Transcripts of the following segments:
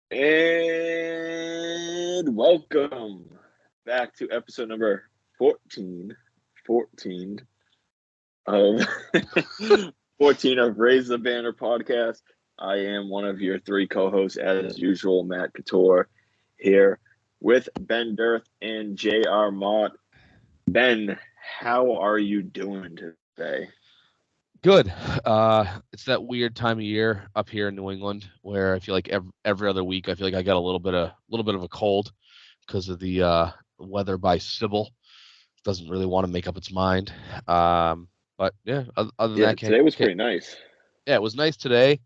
And welcome back to episode number 14 of 14 of Raise the Banner podcast. I am one of your three co-hosts, as usual, Matt Couture, here with Ben Dirth and J.R. Mott. Ben, how are you doing today? Good. It's that weird time of year up here in New England where I feel like every other week I feel like I got a little bit of a cold because of the weather by Sybil. Doesn't really want to make up its mind. But yeah, other than Yeah, that, today was pretty nice. yeah, it was nice today.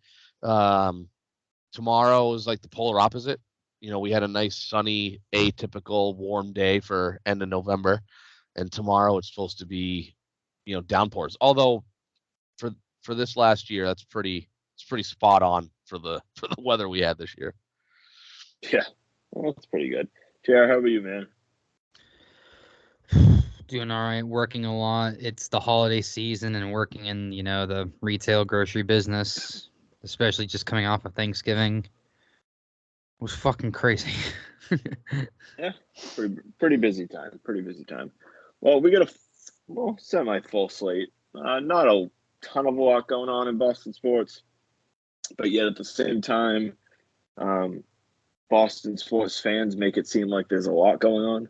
Tomorrow is like the polar opposite. We had a nice sunny, atypical warm day for end of November, and tomorrow it's supposed to be, downpours. Although for this last year, it's pretty spot on for the weather we had this year. Yeah, well, that's pretty good. JR, how about you, man? Doing all right, working a lot. It's the holiday season and working in, the retail grocery business, especially just coming off of Thanksgiving. It was fucking crazy. Yeah, pretty busy time. Pretty busy time. Well, we got a semi full slate. Not a ton of a lot going on in Boston sports, but yet at the same time, Boston sports fans make it seem like there's a lot going on.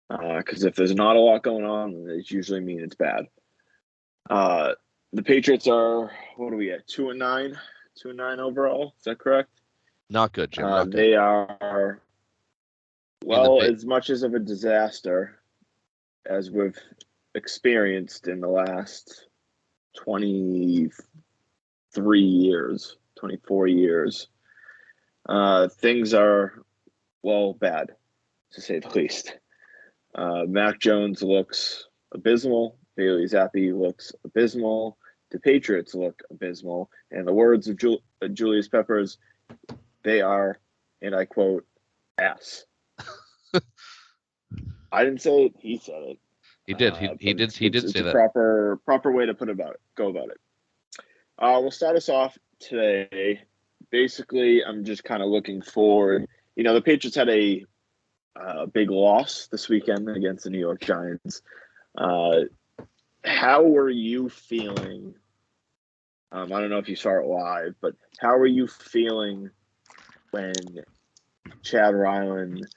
Because if there's not a lot going on, it usually means it's bad. The Patriots are, what are we at? 2-9, 2-9 overall. Is that correct? Not good, Jim. Not good. They are, well, as much as of a disaster as we've experienced in the last 23 years, 24 years. Things are, well, bad, to say the least. Mac Jones looks abysmal. Bailey Zappi looks abysmal. The Patriots look abysmal. And the words of Julius Peppers, they are, and I quote, ass. I didn't say it. He said it. He did. He did say that. Proper way to go about it. We'll start us off today. Basically, I'm just kind of looking forward. The Patriots had a big loss this weekend against the New York Giants. How were you feeling? I don't know if you saw it live, but how were you feeling when Chad Ryland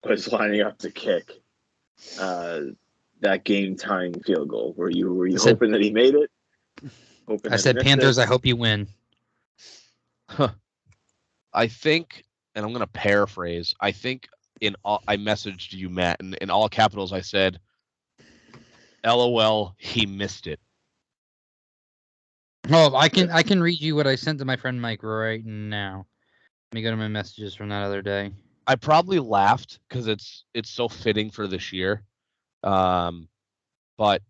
was lining up to kick that game-tying field goal? Were you hoping that he made it? I said, Panthers, I hope you win. I think, and I'm going to paraphrase, I think I messaged you, Matt, and in all capitals I said, LOL, he missed it. Oh, I can read you what I sent to my friend Mike right now. Let me go to my messages from that other day. I probably laughed because it's so fitting for this year. But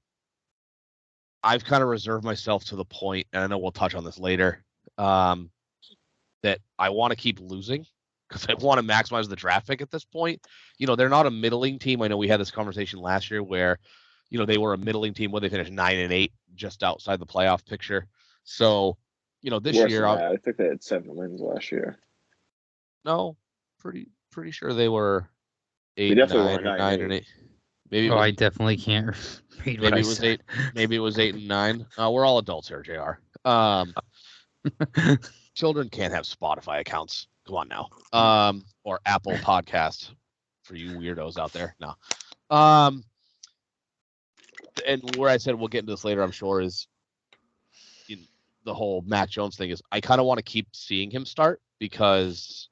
I've kind of reserved myself to the point, and I know we'll touch on this later, that I want to keep losing because I want to maximize the draft pick at this point. They're not a middling team. I know we had this conversation last year where, they were a middling team where they finished 9-8, just outside the playoff picture. So, this year, I think they had 7 wins last year. No, pretty sure they were 8-9 or 9-8. Maybe I definitely can't read what I said. 8. Maybe it was 8-9. We're all adults here, JR. Children can't have Spotify accounts. Come on now. Or Apple Podcast for you weirdos out there. No. And where I said we'll get into this later, I'm sure, is the whole Mac Jones thing is I kind of want to keep seeing him start because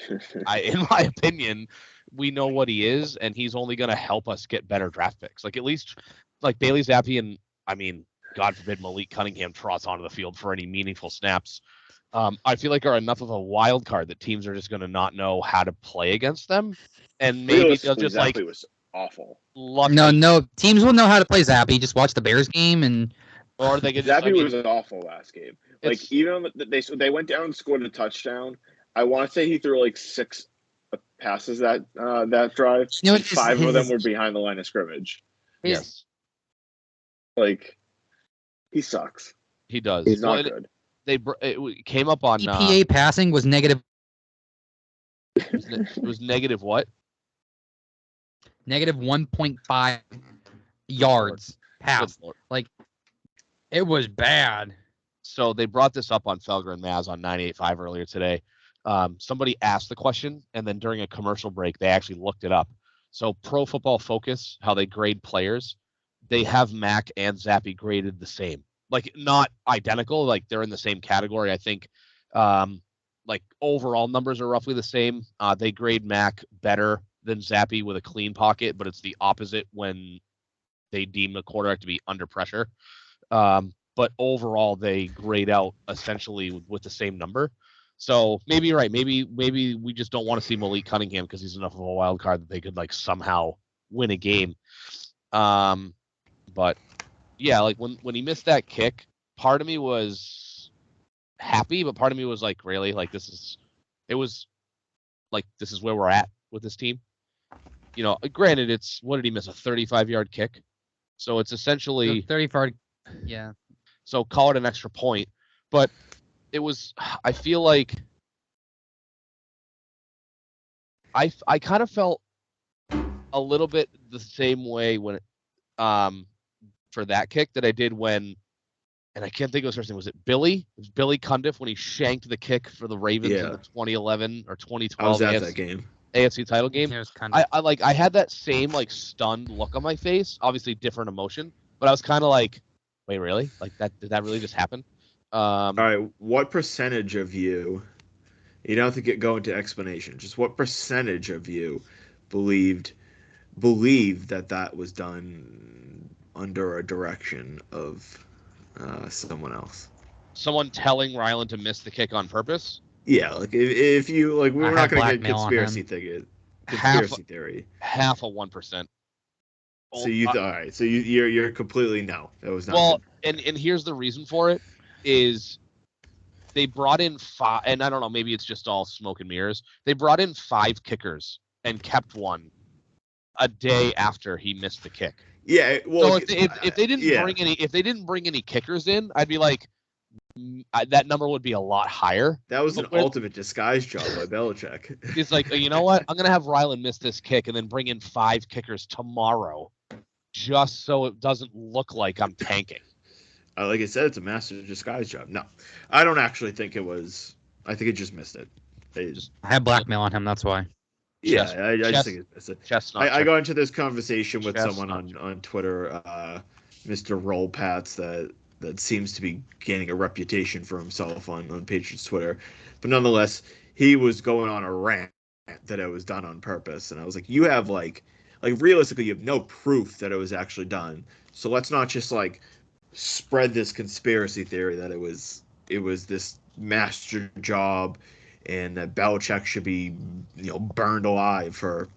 in my opinion, we know what he is, and he's only going to help us get better draft picks. Like, at least, like, Bailey Zappi and, God forbid, Malik Cunningham trots onto the field for any meaningful snaps, I feel like are enough of a wild card that teams are just going to not know how to play against them. And maybe they'll just, Zappi was awful. No, teams will know how to play Zappi. Just watch the Bears game and... Or they could Zappi was awful last game. Like, even they went down and scored a touchdown. I want to say he threw like 6 passes that drive. 5 of them were behind the line of scrimmage. Yes. Like, he sucks. He does. He's not good. It came up on EPA passing was negative It was negative what? Negative 1.5 yards past. Like, it was bad. So they brought this up on Felger and Maz on 98.5 earlier today. Somebody asked the question, and then during a commercial break, they actually looked it up. So Pro Football Focus, how they grade players, they have Mac and Zappy graded the same. Like, not identical, like they're in the same category. I think like overall numbers are roughly the same. They grade Mac better than Zappy with a clean pocket, but it's the opposite when they deem the quarterback to be under pressure. But overall, they grade out essentially with the same number. So maybe you're right. Maybe we just don't want to see Malik Cunningham because he's enough of a wild card that they could like somehow win a game. But yeah, like when he missed that kick, part of me was happy, but part of me was like, really, like this is where we're at with this team. You know, granted, it's what did he miss, a 35-yard kick? So it's essentially 35. Yeah. So call it an extra point, but it was. I feel like I kind of felt a little bit the same way when for that kick that I did when, and I can't think of his first name. Was it Billy? It was Billy Cundiff when he shanked the kick for the Ravens in the 2011 or 2012 I was at that game. AFC title game. I had that same like stunned look on my face. Obviously different emotion, but I was kind of like, wait, really? Like that? Did that really just happen? All right. What percentage of you don't have to go into explanation. Just what percentage of you believe that was done under a direction of someone else? Someone telling Ryland to miss the kick on purpose? Yeah, like if you like, we're not going to get conspiracy theory. 1%. So all right. So you're completely no. That was not. Well, and here's the reason for it is they brought in 5, and I don't know, maybe it's just all smoke and mirrors. They brought in 5 kickers and kept one a day after he missed the kick. Yeah. Well, so if they didn't bring any kickers in, I'd be like, that number would be a lot higher. That was an ultimate disguise job by Belichick. He's like, you know what? I'm gonna have Ryland miss this kick and then bring in 5 kickers tomorrow, just so it doesn't look like I'm tanking. Like I said, it's a master disguise job. No, I don't actually think it was. I think it just missed it. I had blackmail on him. That's why. Yeah, I just think it missed it. I got into this conversation with someone on Twitter, Mr. Rollpats, that seems to be gaining a reputation for himself on Patriots Twitter. But nonetheless, he was going on a rant that it was done on purpose. And I was like, you have like realistically, you have no proof that it was actually done. So let's not just like spread this conspiracy theory that it was this master job and that Belichick should be, burned alive for,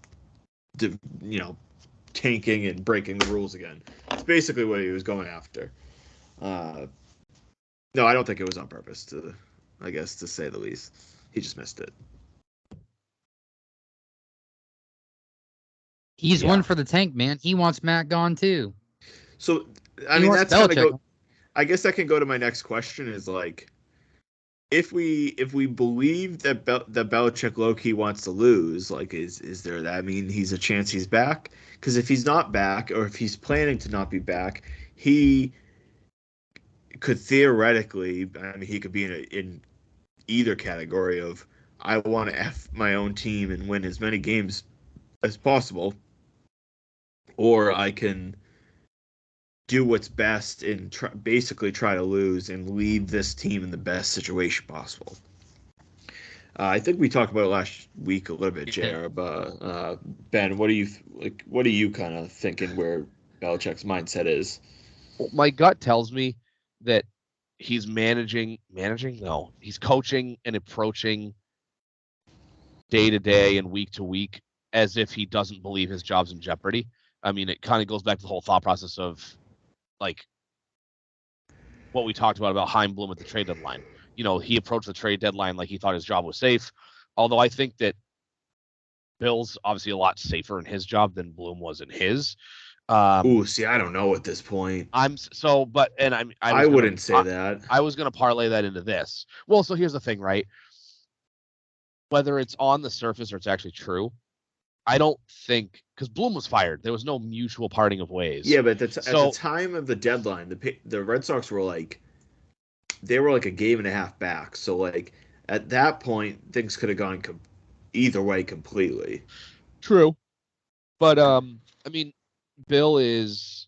tanking and breaking the rules again. It's basically what he was going after. No, I don't think it was on purpose, to say the least. He just missed it. He's one for the tank, man. He wants Matt gone too. So, I mean, that's kind of go. I guess that can go to my next question. Is like, if we believe that Belichick low-key wants to lose, like, is there that mean he's a chance he's back? Because if he's not back, or if he's planning to not be back, he could theoretically, I mean, he could be in either category of, I want to F my own team and win as many games as possible, or I can do what's best and basically try to lose and leave this team in the best situation possible. I think we talked about it last week a little bit, JR, but Ben, what are you kind of thinking where Belichick's mindset is? Well, my gut tells me that he's managing. No, he's coaching and approaching day to day and week to week as if he doesn't believe his job's in jeopardy. I mean, it kind of goes back to the whole thought process of like what we talked about Chaim Bloom at the trade deadline. He approached the trade deadline like he thought his job was safe. Although I think that Bill's obviously a lot safer in his job than Bloom was in his. I don't know at this point. I wouldn't say that. I was going to parlay that into this. Well, so here's the thing, right? whether it's on the surface or it's actually true, I don't think, because Bloom was fired. There was no mutual parting of ways. Yeah, but at the time of the deadline, the Red Sox were like a game and a half back. So like at that point, things could have gone either way completely. True, but I mean, Bill is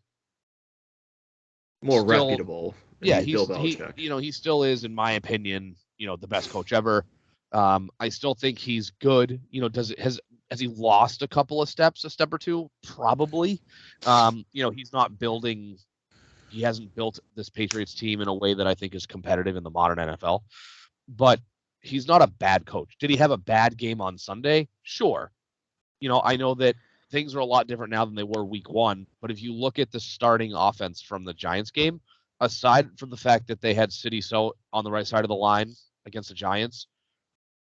more still reputable. Yeah, Bill Belichick. he still is, in my opinion, the best coach ever. I still think he's good. Has he lost a couple of steps, a step or two? Probably. He's not building. He hasn't built this Patriots team in a way that I think is competitive in the modern NFL. But he's not a bad coach. Did he have a bad game on Sunday? Sure. I know that things are a lot different now than they were week 1. But if you look at the starting offense from the Giants game, aside from the fact that they had City So on the right side of the line against the Giants,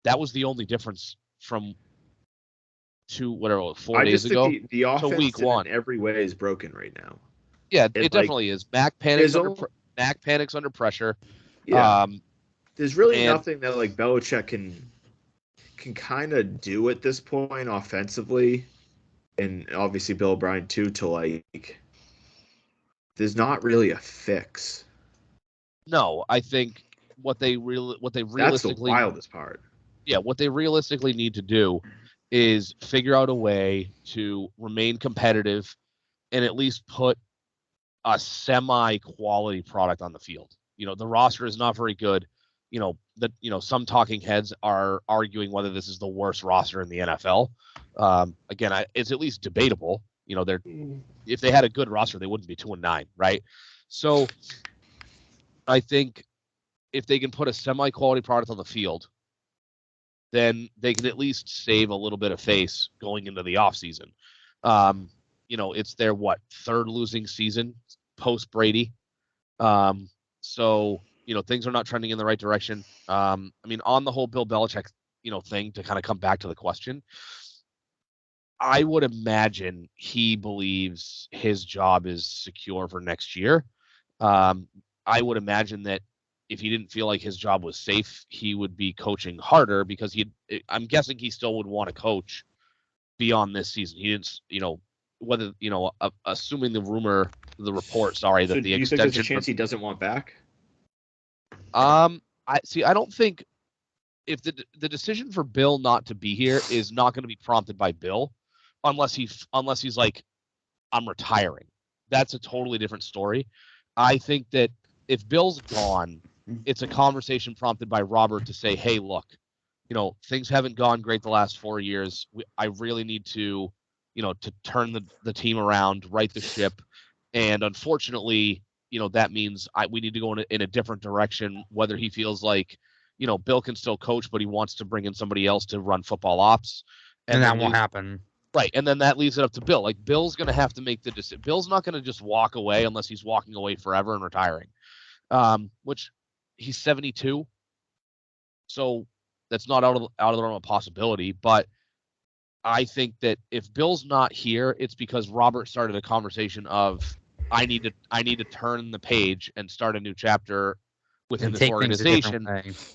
that was the only difference from 4 days ago. The offense week 1 in every way is broken right now. Yeah, it definitely is. Mac panics under pressure. Yeah. There's really nothing that like Belichick can kind of do at this point offensively, and obviously Bill O'Brien too, to like. There's not really a fix. No, I think what they realistically, that's the wildest part. Yeah, what they realistically need to do is figure out a way to remain competitive and at least put a semi-quality product on the field. The roster is not very good. Some talking heads are arguing whether this is the worst roster in the NFL. Again, it's at least debatable. If they had a good roster, they wouldn't be 2-9, right? So I think if they can put a semi-quality product on the field, then they can at least save a little bit of face going into the offseason. It's their third losing season post Brady. So things are not trending in the right direction. On the whole Bill Belichick, thing, to kind of come back to the question, I would imagine he believes his job is secure for next year. I would imagine that if he didn't feel like his job was safe, he would be coaching harder because I'm guessing he still would want to coach beyond this season. He didn't, assuming the report, that the extension. Do you think there's a chance he doesn't want back? I don't think if the decision for Bill not to be here is not going to be prompted by Bill, unless he's like, I'm retiring. That's a totally different story. I think that if Bill's gone, it's a conversation prompted by Robert to say, hey, look, things haven't gone great the last 4 years. I really need to turn the team around, right the ship. And unfortunately, that means we need to go in a different direction, whether he feels like, Bill can still coach, but he wants to bring in somebody else to run football ops. And that won't happen. Right. And then that leaves it up to Bill. Like, Bill's going to have to make the decision. Bill's not going to just walk away unless he's walking away forever and retiring, which he's 72. So that's not out of the realm of possibility. But I think that if Bill's not here, it's because Robert started a conversation of, I need to turn the page and start a new chapter within this organization.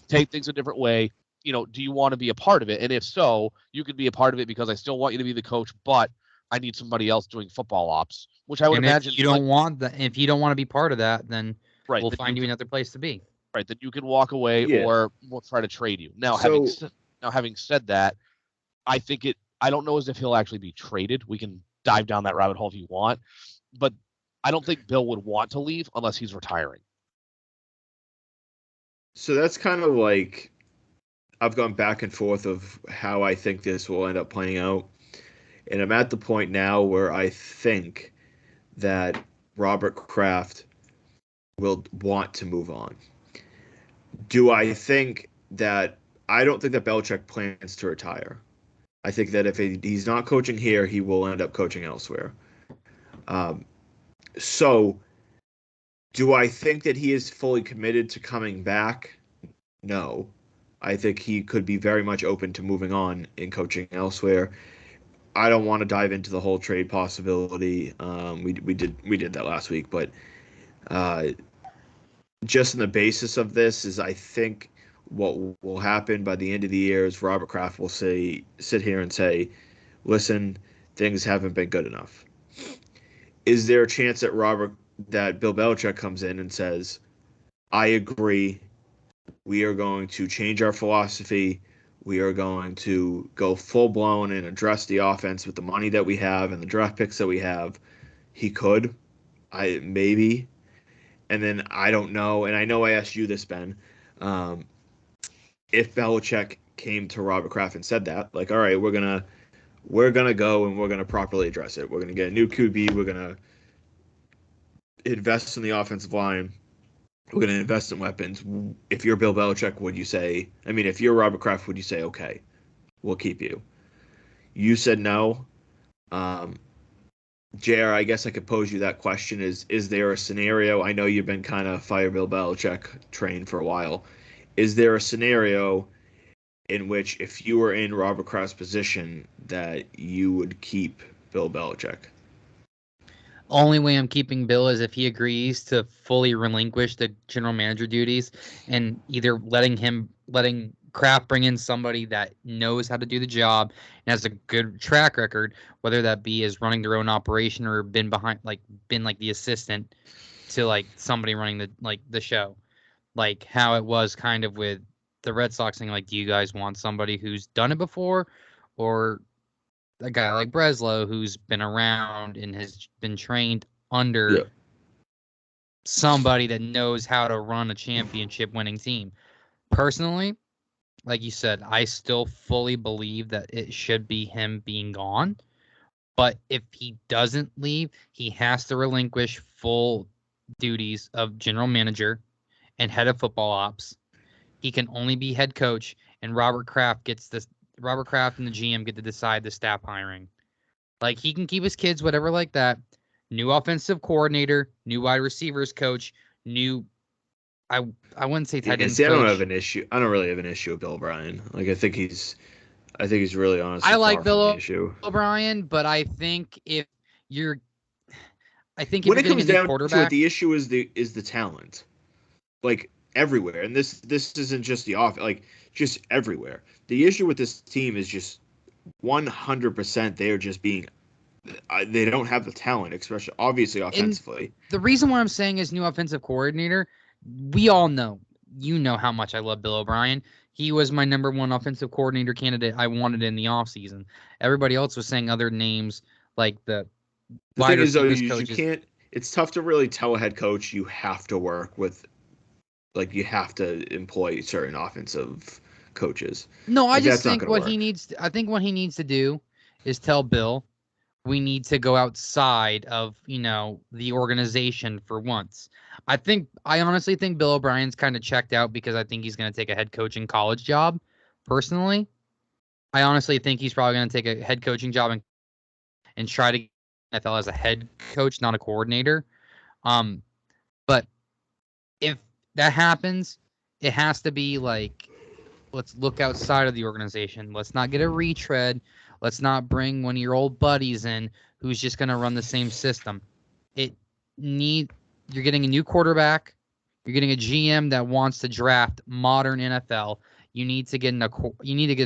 Take things a different way. Do you want to be a part of it? And if so, you could be a part of it because I still want you to be the coach, but I need somebody else doing football ops, which I would imagine. If you don't want to be part of that, then we'll find you another place to be. Right. That you can walk away or we'll try to trade you. Now, having said that, I don't know as if he'll actually be traded. We can dive down that rabbit hole if you want, but I don't think Bill would want to leave unless he's retiring. So that's kind of like, I've gone back and forth of how I think this will end up playing out. And I'm at the point now where I think that Robert Kraft will want to move on. Do I think that – I don't think that Belichick plans to retire. I think that if he's not coaching here, he will end up coaching elsewhere. So do I think that he is fully committed to coming back? No. I think he could be very much open to moving on and coaching elsewhere. I don't want to dive into the whole trade possibility. We did that last week, but just on the basis of this is I think what will happen by the end of the year is Robert Kraft will sit here and say, listen, things haven't been good enough. Is there a chance that Bill Belichick comes in and says, I agree, we are going to change our philosophy, we are going to go full blown and address the offense with the money that we have and the draft picks that we have? He could. Maybe. And then I don't know, and I know I asked you this, Ben. If Belichick came to Robert Kraft and said that, like, all right, we're gonna go and we're gonna properly address it. We're gonna get a new QB. We're gonna invest in the offensive line. We're gonna invest in weapons. If you're Bill Belichick, would you say? I mean, if you're Robert Kraft, would you say, okay, we'll keep you? You said no. JR, I guess I could pose you that question: Is there a scenario? I know you've been kind of fire Bill Belichick trained for a while. Is there a scenario in which, if you were in Robert Kraft's position, that you would keep Bill Belichick? Only way I'm keeping Bill is if he agrees to fully relinquish the general manager duties and either letting Kraft bring in somebody that knows how to do the job and has a good track record, whether that be as running their own operation or been the assistant to like somebody running the show, like how it was kind of with the Red Sox thing. Like, do you guys want somebody who's done it before, or a guy like Breslow who's been around and has been trained under somebody that knows how to run a championship winning team? Personally, like you said, I still fully believe that it should be him being gone. But if he doesn't leave, he has to relinquish full duties of general manager and head of football ops. He can only be head coach, and Robert Kraft and the GM get to decide the staff hiring. Like, he can keep his kids, whatever like that. New offensive coordinator, new wide receivers coach, I wouldn't say tight end See, I don't coach. have an issue. I don't really have an issue with Bill O'Brien. Like, I think he's really honestly I like far Bill from the issue. O'Brien, but I think if you're When getting it comes a new down to it, quarterback, the issue is the talent, like everywhere. And this isn't just the off, like just everywhere. The issue with this team is just 100%. They are just being. They don't have the talent, especially obviously offensively. the reason why I'm saying is new offensive coordinator. We all know, how much I love Bill O'Brien. He was my number one offensive coordinator candidate I wanted in the offseason. Everybody else was saying other names like the thing is, though, receivers you coaches. can't. It's tough to really tell a head coach you have to work with, like you have to employ certain offensive coaches. No, I just that's not think gonna what work. he needs. I think what he needs to do is tell Bill, we need to go outside of the organization for once. I honestly think Bill O'Brien's kind of checked out because I think he's going to take a head coaching college job. Personally, I honestly think he's probably going to take a head coaching job and try to get NFL as a head coach, not a coordinator. But if that happens, it has to be like, let's look outside of the organization. Let's not get a retread. Let's not bring one of your old buddies in who's just going to run the same system. You're getting a new quarterback. You're getting a GM that wants to draft modern NFL. You need to get a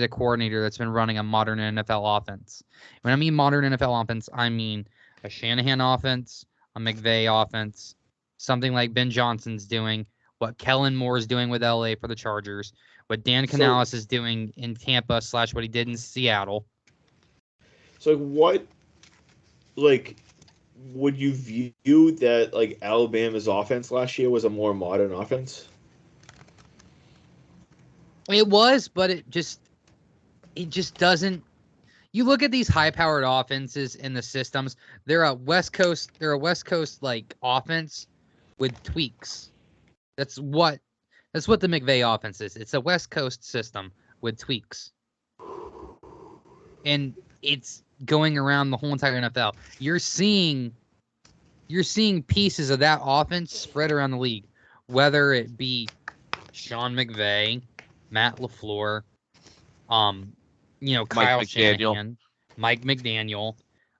coordinator that's been running a modern NFL offense. When I mean modern NFL offense, I mean a Shanahan offense, a McVay offense, something like Ben Johnson's doing, what Kellen Moore is doing with LA for the Chargers, what Dan Canales is doing in Tampa / what he did in Seattle. So what, like, would you view that like Alabama's offense last year was a more modern offense? It was, but it just doesn't. You look at these high-powered offenses in the systems. They're a West Coast like offense with tweaks. That's what the McVay offense is. It's a West Coast system with tweaks. And it's going around the whole entire NFL. You're seeing pieces of that offense spread around the league, whether it be Sean McVay, Matt LaFleur, Kyle Shanahan, Mike McDaniel.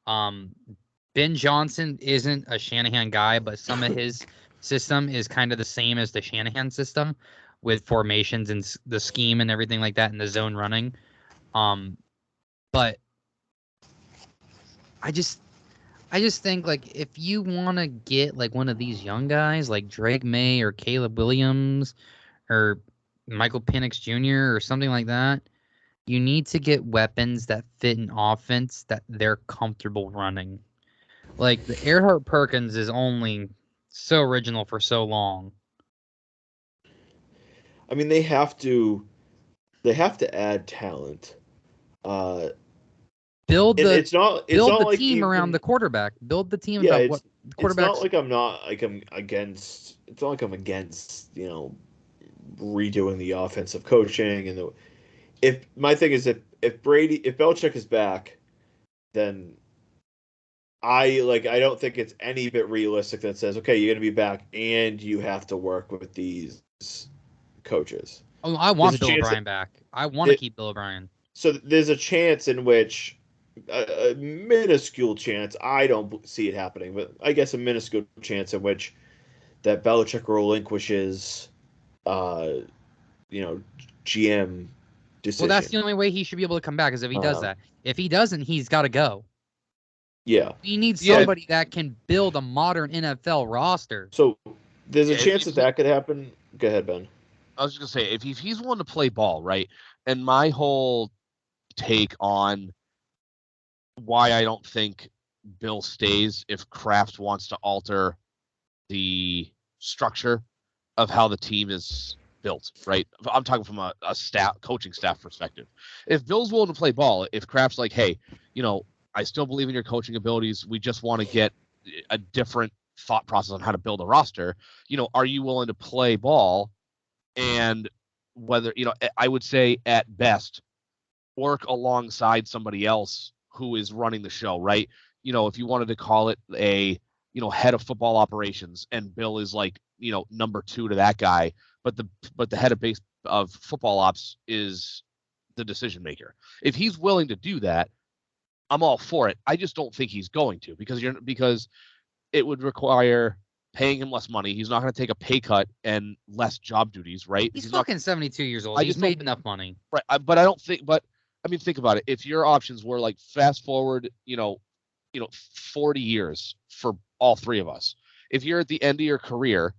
Ben Johnson isn't a Shanahan guy, but some of his system is kind of the same as the Shanahan system. with formations and the scheme and everything like that and the zone running. But I just think like if you want to get like one of these young guys like Drake May or Caleb Williams or Michael Penix Jr. or something like that, you need to get weapons that fit an offense that they're comfortable running. Like the Earhart Perkins is only so original for so long. I mean, they have to add talent. Build It's not like team even, around the quarterback. Build the team yeah, about what the quarterback. It's not like I'm against. It's not like I'm against redoing the offensive coaching if my thing is if Belichick is back, then I don't think it's any bit realistic that says, okay, you're gonna be back and you have to work with these coaches. Oh, I want There's a Bill chance O'Brien back. I want to keep Bill O'Brien. So there's a chance in which a minuscule chance, I don't see it happening, but I guess a minuscule chance in which that Belichick relinquishes GM decision. Well, that's the only way he should be able to come back is if he does that. If he doesn't, he's got to go. Yeah. We need somebody that can build a modern NFL roster. So there's a chance that could happen. Go ahead, Ben. I was just going to say, if he's willing to play ball, right? And my whole take on why I don't think Bill stays if Kraft wants to alter the structure of how the team is built, right? I'm talking from a coaching staff perspective. If Bill's willing to play ball, if Kraft's like, hey, I still believe in your coaching abilities. We just want to get a different thought process on how to build a roster. Are you willing to play ball? And whether, I would say at best, work alongside somebody else who is running the show, right? If you wanted to call it a, head of football operations, and Bill is like, number 2 to that guy, but the head of football ops is the decision maker. If he's willing to do that, I'm all for it. I just don't think he's going to because it would require paying him less money. He's not going to take a pay cut and less job duties, right? He's fucking 72 years old. He's made enough money. Right. But I don't think, think about it. If your options were like fast forward, 40 years for all three of us, if you're at the end of your career,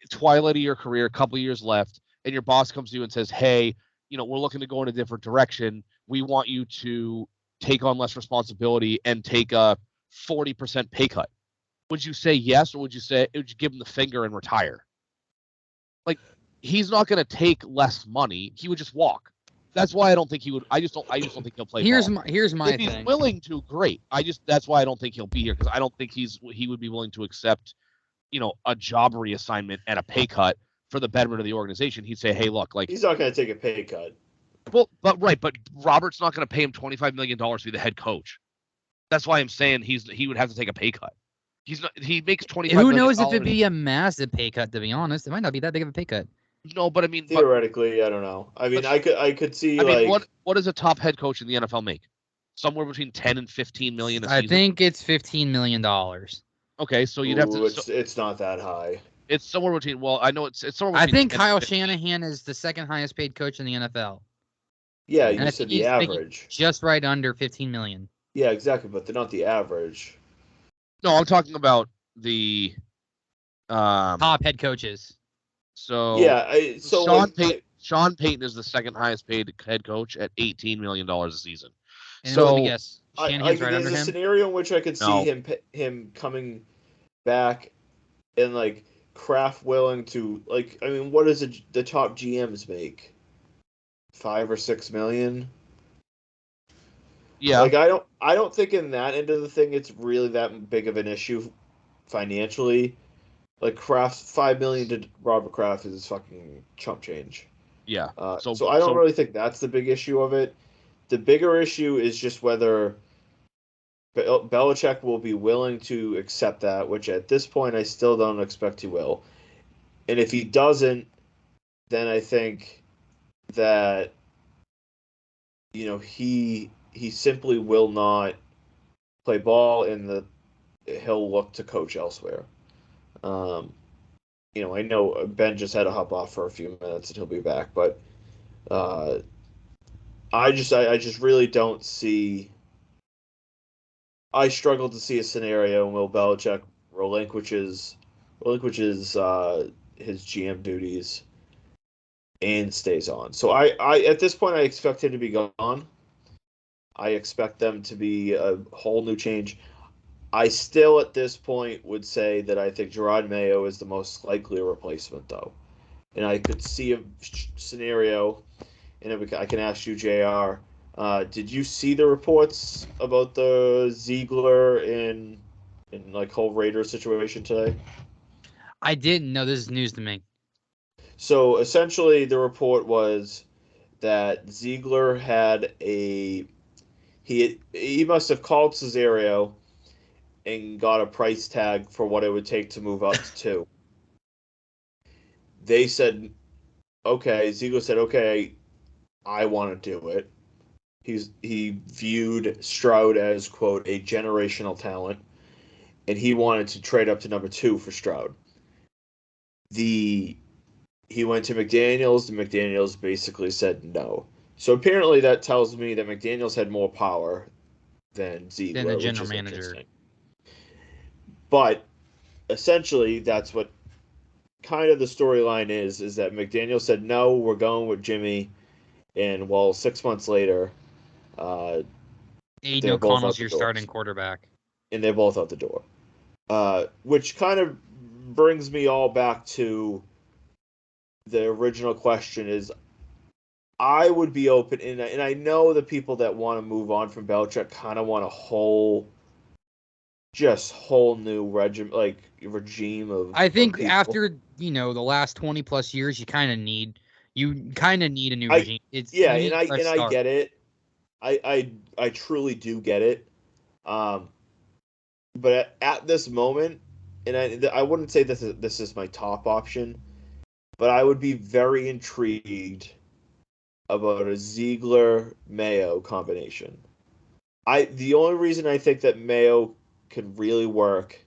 twilight of your career, a couple of years left, and your boss comes to you and says, hey, we're looking to go in a different direction. We want you to take on less responsibility and take a 40% pay cut. Would you say yes, or would you give him the finger and retire? Like, he's not going to take less money. He would just walk. That's why I don't think he would. I just don't think he'll play. Here's ball. my if thing. He's willing to, great. That's why I don't think he'll be here, because I don't think he would be willing to accept, a job reassignment and a pay cut for the betterment of the organization. He'd say, hey, look, like, he's not going to take a pay cut. Well, but Robert's not going to pay him $25 million to be the head coach. That's why I'm saying he would have to take a pay cut. He makes $25 million. Who knows if it'd be a massive pay cut? To be honest, it might not be that big of a pay cut. No, but I mean, theoretically, I don't know. I mean, I could see. I mean, what does a top head coach in the NFL make? Somewhere between 10 and 15 million a season. I think it's $15 million. Okay, so you'd have to. It's not that high. It's somewhere between. Well, I know it's somewhere. Between I think Kyle Shanahan is the second highest paid coach in the NFL. Yeah, you said the average. Just right under 15 million. Yeah, exactly, but they're not the average. No, I'm talking about the top head coaches. So yeah, Sean Payton is the second highest paid head coach at $18 million a season. And so yes, Shanahan's right under him. There's a scenario in which I could see him coming back and like Kraft willing to what does the top GMs make? 5 or 6 million. Yeah. I don't think in that end of the thing it's really that big of an issue financially. Like Kraft, $5 million to Robert Kraft is fucking chump change. Yeah. So I don't really think that's the big issue of it. The bigger issue is just whether Belichick will be willing to accept that, which at this point I still don't expect he will. And if he doesn't, then I think that he simply will not play ball, and he'll look to coach elsewhere. I know Ben just had to hop off for a few minutes and he'll be back, but I just really don't see. I struggle to see a scenario in Will Belichick relinquishes his GM duties and stays on. So I at this point I expect him to be gone. I expect them to be a whole new change. I still at this point would say that I think Gerard Mayo is the most likely replacement though, and I could see a scenario, and I can ask you, Jr. Did you see the reports about the Ziegler in like whole Raider situation today? I didn't know. This is news to me. So essentially, the report was that Ziegler had he must have called Cesario and got a price tag for what it would take to move up to two. They said, okay. Ziegler said, okay, I want to do it. He viewed Stroud as, quote, a generational talent, and he wanted to trade up to number 2 for Stroud. He went to McDaniels, and McDaniels basically said no. So apparently that tells me that McDaniels had more power than Ziegler, Then the which general is manager. interesting. But essentially, that's what kind of the storyline is that McDaniel said no, we're going with Jimmy, and 6 months later, Aiden they're both O'Connell's out the your door, starting quarterback. and they're both out the door. Which kind of brings me all back to the original question is I would be open, and I know the people that want to move on from Belichick kind of want a whole new regime of. I think people. after the last 20+ years, you kind of need a new regime. I get it. I truly do get it. But at this moment, and I wouldn't say this is my top option, but I would be very intrigued about a Ziegler Mayo combination. The only reason I think that Mayo could really work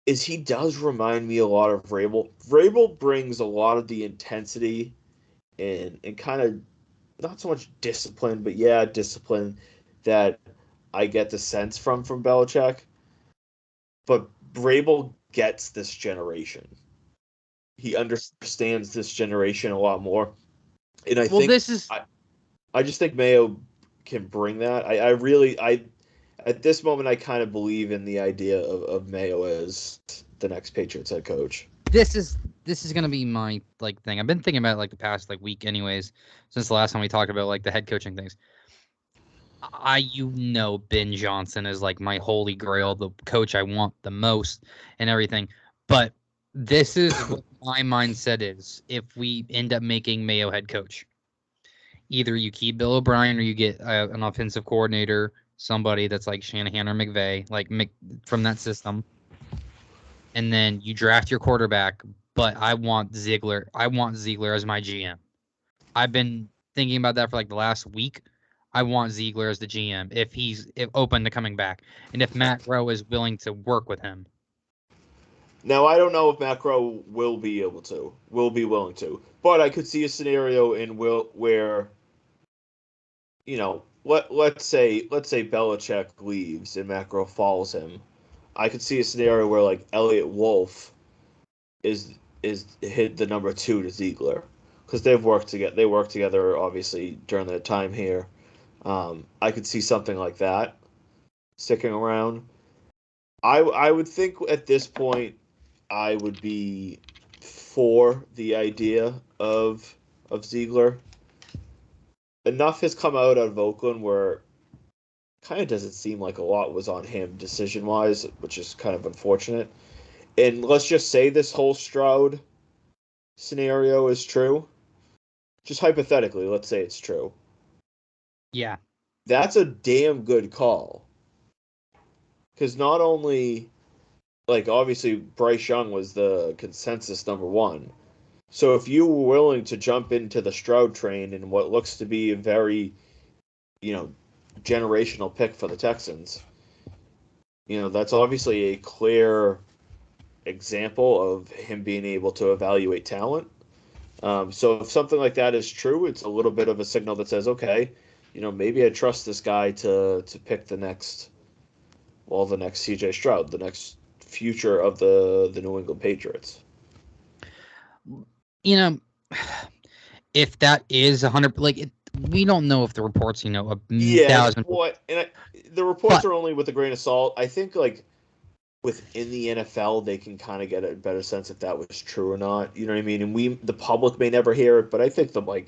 is he does remind me a lot of Vrabel. Vrabel brings a lot of the intensity and kind of not so much discipline, but discipline that I get the sense from Belichick. But Vrabel gets this generation. He understands this generation a lot more, and I just think Mayo can bring that. I at this moment I kind of believe in the idea of Mayo as the next Patriots head coach. This is gonna be my thing. I've been thinking about it the past week, anyways, since the last time we talked about the head coaching things. Ben Johnson is my holy grail, the coach I want the most and everything. But this is what my mindset is if we end up making Mayo head coach. Either you keep Bill O'Brien or you get an offensive coordinator, somebody that's like Shanahan or McVay, from that system. And then you draft your quarterback, but I want Ziegler. I want Ziegler as my GM. I've been thinking about that for the last week. I want Ziegler as the GM if he's open to coming back, and if Matt Rowe is willing to work with him. Now I don't know if Matt Rowe will be willing to, but I could see a scenario where let's say Belichick leaves and Matt Rowe follows him. I could see a scenario where Elliott Wolf is hit the number 2 to Ziegler because they've worked together. They worked together obviously during their time here. I could see something like that sticking around. I would think at this point I would be for the idea of Ziegler. Enough has come out of Oakland where kind of doesn't seem like a lot was on him decision wise, which is kind of unfortunate. And let's just say this whole Stroud scenario is true. Just hypothetically, let's say it's true. Yeah. That's a damn good call. Because not only, obviously, Bryce Young was the consensus number 1. So if you were willing to jump into the Stroud train in what looks to be a very, generational pick for the Texans, that's obviously a clear example of him being able to evaluate talent. So if something like that is true, it's a little bit of a signal that says, okay, maybe I trust this guy to pick the next C.J. Stroud, the next future of the New England Patriots. If that is 100, we don't know if the reports, a Yeah, 1,000. the reports are only with a grain of salt. I think within the NFL, they can kind of get a better sense if that was true or not. You know what I mean? And the public may never hear it, but I think the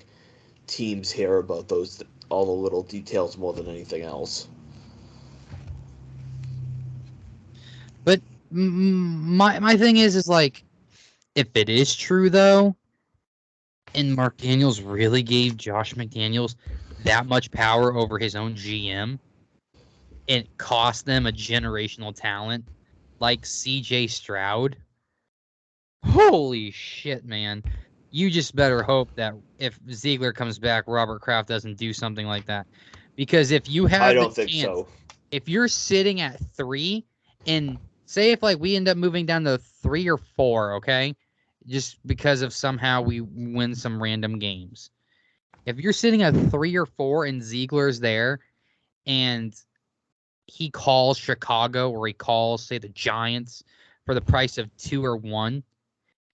teams hear about all the little details more than anything else. But my thing is if it is true though, and Mark Daniels really gave Josh McDaniels that much power over his own GM, it cost them a generational talent like CJ Stroud. Holy shit, man. You just better hope that if Ziegler comes back, Robert Kraft doesn't do something like that. Because if you have I don't think so. If you're sitting at 3, and say if we end up moving down to 3 or 4, okay? Just because of somehow we win some random games. If you're sitting at 3 or 4 and Ziegler's there and he calls Chicago or he calls, say, the Giants for the price of 2 or 1,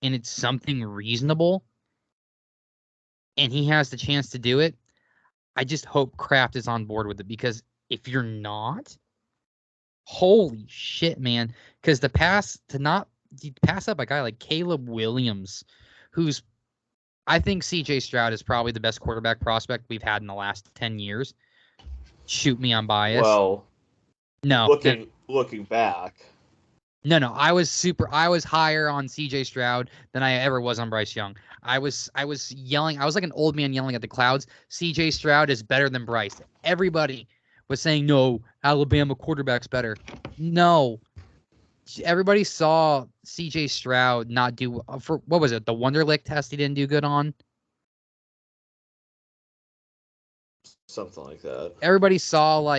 and it's something reasonable, and he has the chance to do it, I just hope Kraft is on board with it, because if you're not, holy shit, man. Because to pass up a guy like Caleb Williams, who's, I think CJ Stroud is probably the best quarterback prospect we've had in the last 10 years. Shoot me, I'm biased. Well, no. Looking back. No, I was higher on CJ Stroud than I ever was on Bryce Young. I was yelling. I was like an old man yelling at the clouds. CJ Stroud is better than Bryce. Everybody was saying, no, Alabama quarterback's better. No. Everybody saw CJ Stroud not do, for what was it, the Wonderlic test he didn't do good on? Something like that. Everybody saw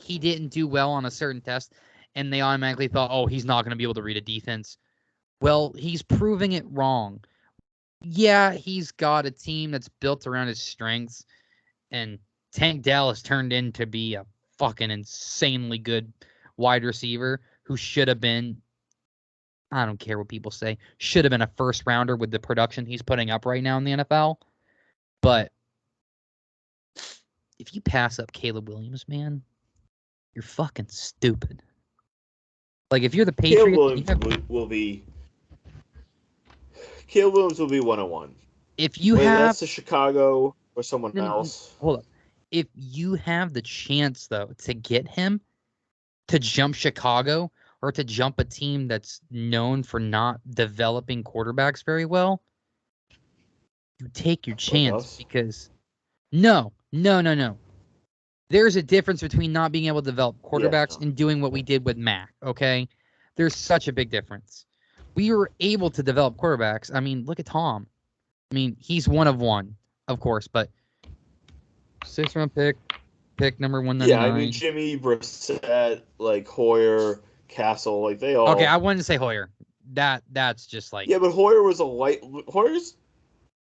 he didn't do well on a certain test, and they automatically thought, oh, he's not going to be able to read a defense. Well, he's proving it wrong. Yeah, he's got a team that's built around his strengths, and Tank Dell has turned into be a fucking insanely good wide receiver who should have been, I don't care what people say, should have been a first rounder with the production he's putting up right now in the NFL. But if you pass up Caleb Williams, man, you're fucking stupid. If you're the Patriots, Caleb Williams will be 101. If you Whether have, that's to Chicago or someone else. Hold up. If you have the chance though to get him to jump Chicago or to jump a team that's known for not developing quarterbacks very well, you take your chance, because no. There's a difference between not being able to develop quarterbacks and doing what we did with Mac, okay? There's such a big difference. We were able to develop quarterbacks. I mean, look at Tom. I mean, he's one of one, of course, but 6th-round pick number 199. Yeah, I mean, Jimmy, Brissett, Hoyer, Castle, they all... Okay, I wouldn't say Hoyer. That's just Yeah, but Hoyer was Hoyer's...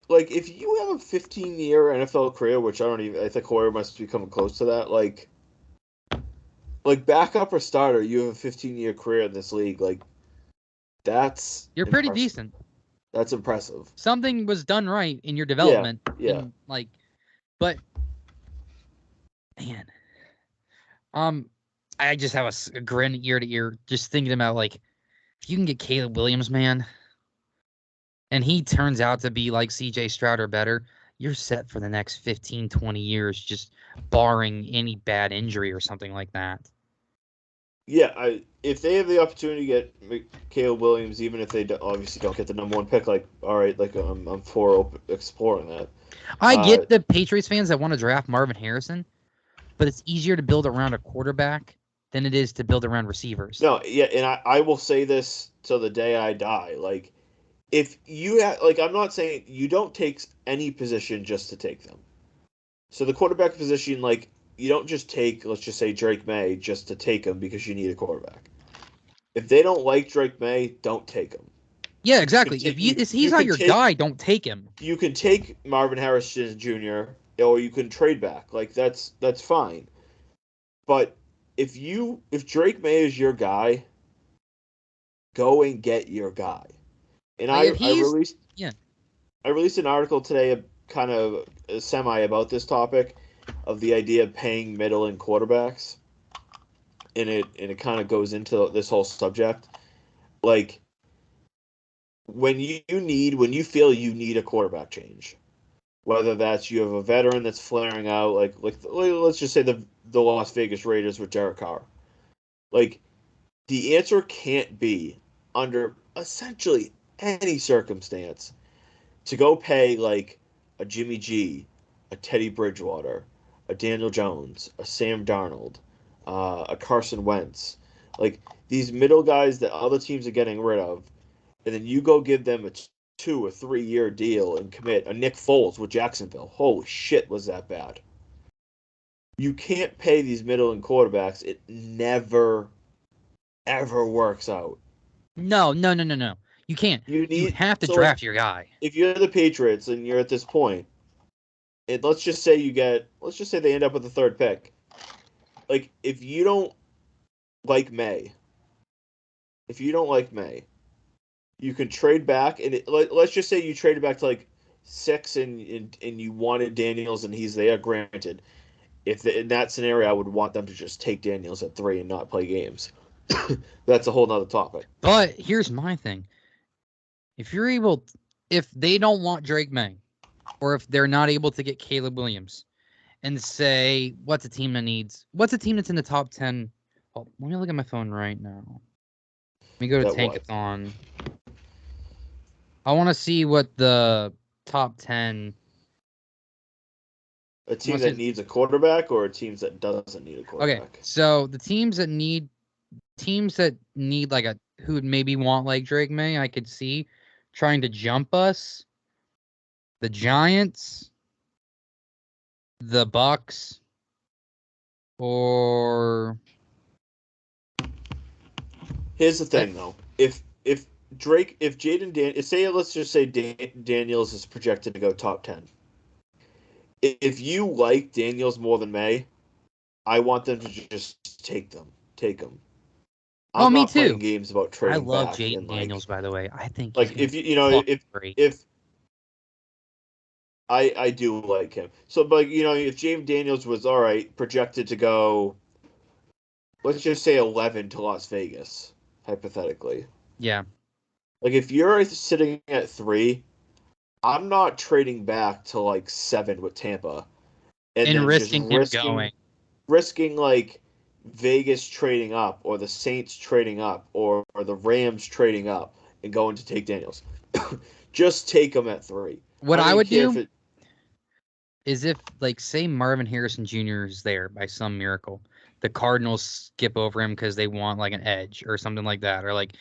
if you have a 15-year NFL career, which I think Hoyer must be coming close to that, backup or starter, you have a 15-year career in this league, that's... You're pretty decent. That's impressive. Something was done right in your development. Yeah. But, man, I just have a grin ear to ear just thinking about, if you can get Caleb Williams, man, and he turns out to be like CJ Stroud or better, you're set for the next 15, 20 years, just barring any bad injury or something like that. Yeah, if they have the opportunity to get Caleb Williams, even if they obviously don't get the number 1 pick, all right, I'm for exploring that. I get the Patriots fans that want to draft Marvin Harrison, but it's easier to build around a quarterback than it is to build around receivers. No, yeah, and I will say this till the day I die. If you have, I'm not saying you don't take any position just to take them. So the quarterback position, you don't just take, let's just say, Drake May just to take him because you need a quarterback. if they don't like Drake May, don't take him. Yeah, exactly. If he's not your guy, don't take him. You can take Marvin Harrison Jr. or you can trade back. Like that's fine. But if Drake May is your guy, go and get your guy. And I released an article today, kind of semi about this topic, of the idea of paying middle and quarterbacks, and it kind of goes into this whole subject. Like when you feel you need a quarterback change, whether that's you have a veteran that's flaring out, like let's just say the Las Vegas Raiders with Derek Carr. Like the answer can't be, under essentially any circumstance, to go pay like a Jimmy G, a Teddy Bridgewater, a Daniel Jones, a Sam Darnold, a Carson Wentz, like these middle guys that other teams are getting rid of, and then you go give them a 2 or 3 year deal and commit a Nick Foles with Jacksonville. Holy shit, was that bad? You can't pay these middle and quarterbacks. It never, ever works out. No. You can't. You have to draft your guy. If you're the Patriots and you're at this point, and let's just say they end up with the third pick. Like, if you don't like May, you can trade back, and let's just say you traded back to like 6 and you wanted Daniels and he's there. Granted, in that scenario, I would want them to just take Daniels at 3 and not play games. That's a whole nother topic. But here's my thing: if they don't want Drake May, or if they're not able to get Caleb Williams, and say what's a team that's in the top 10? Oh, let me look at my phone right now. Let me go to Tankathon. I want to see what the top 10. A team that needs a quarterback or a team that doesn't need a quarterback? Okay, so the teams that need like who would maybe want like Drake May, I could see trying to jump us. The Giants, the Bucks, or here's the thing though. If let's just say Daniels is projected to go top 10. If you like Daniels more than May, I want them to just take them. I'm me not too. playing games about trading back. I love Jaden Daniels, by the way. I think like if I do like him. So, but if Jaden Daniels was all right, projected to go, let's just say 11 to Las Vegas, hypothetically. Yeah. Like if you're sitting at 3, I'm not trading back to like 7 with Tampa, and risking him going, risking like Vegas trading up, or the Saints trading up, or the Rams trading up and going to take Daniels. Just take him at 3. What I would do is if, like, say Marvin Harrison Jr. is there by some miracle, the Cardinals skip over him because they want like an edge or something like that, or like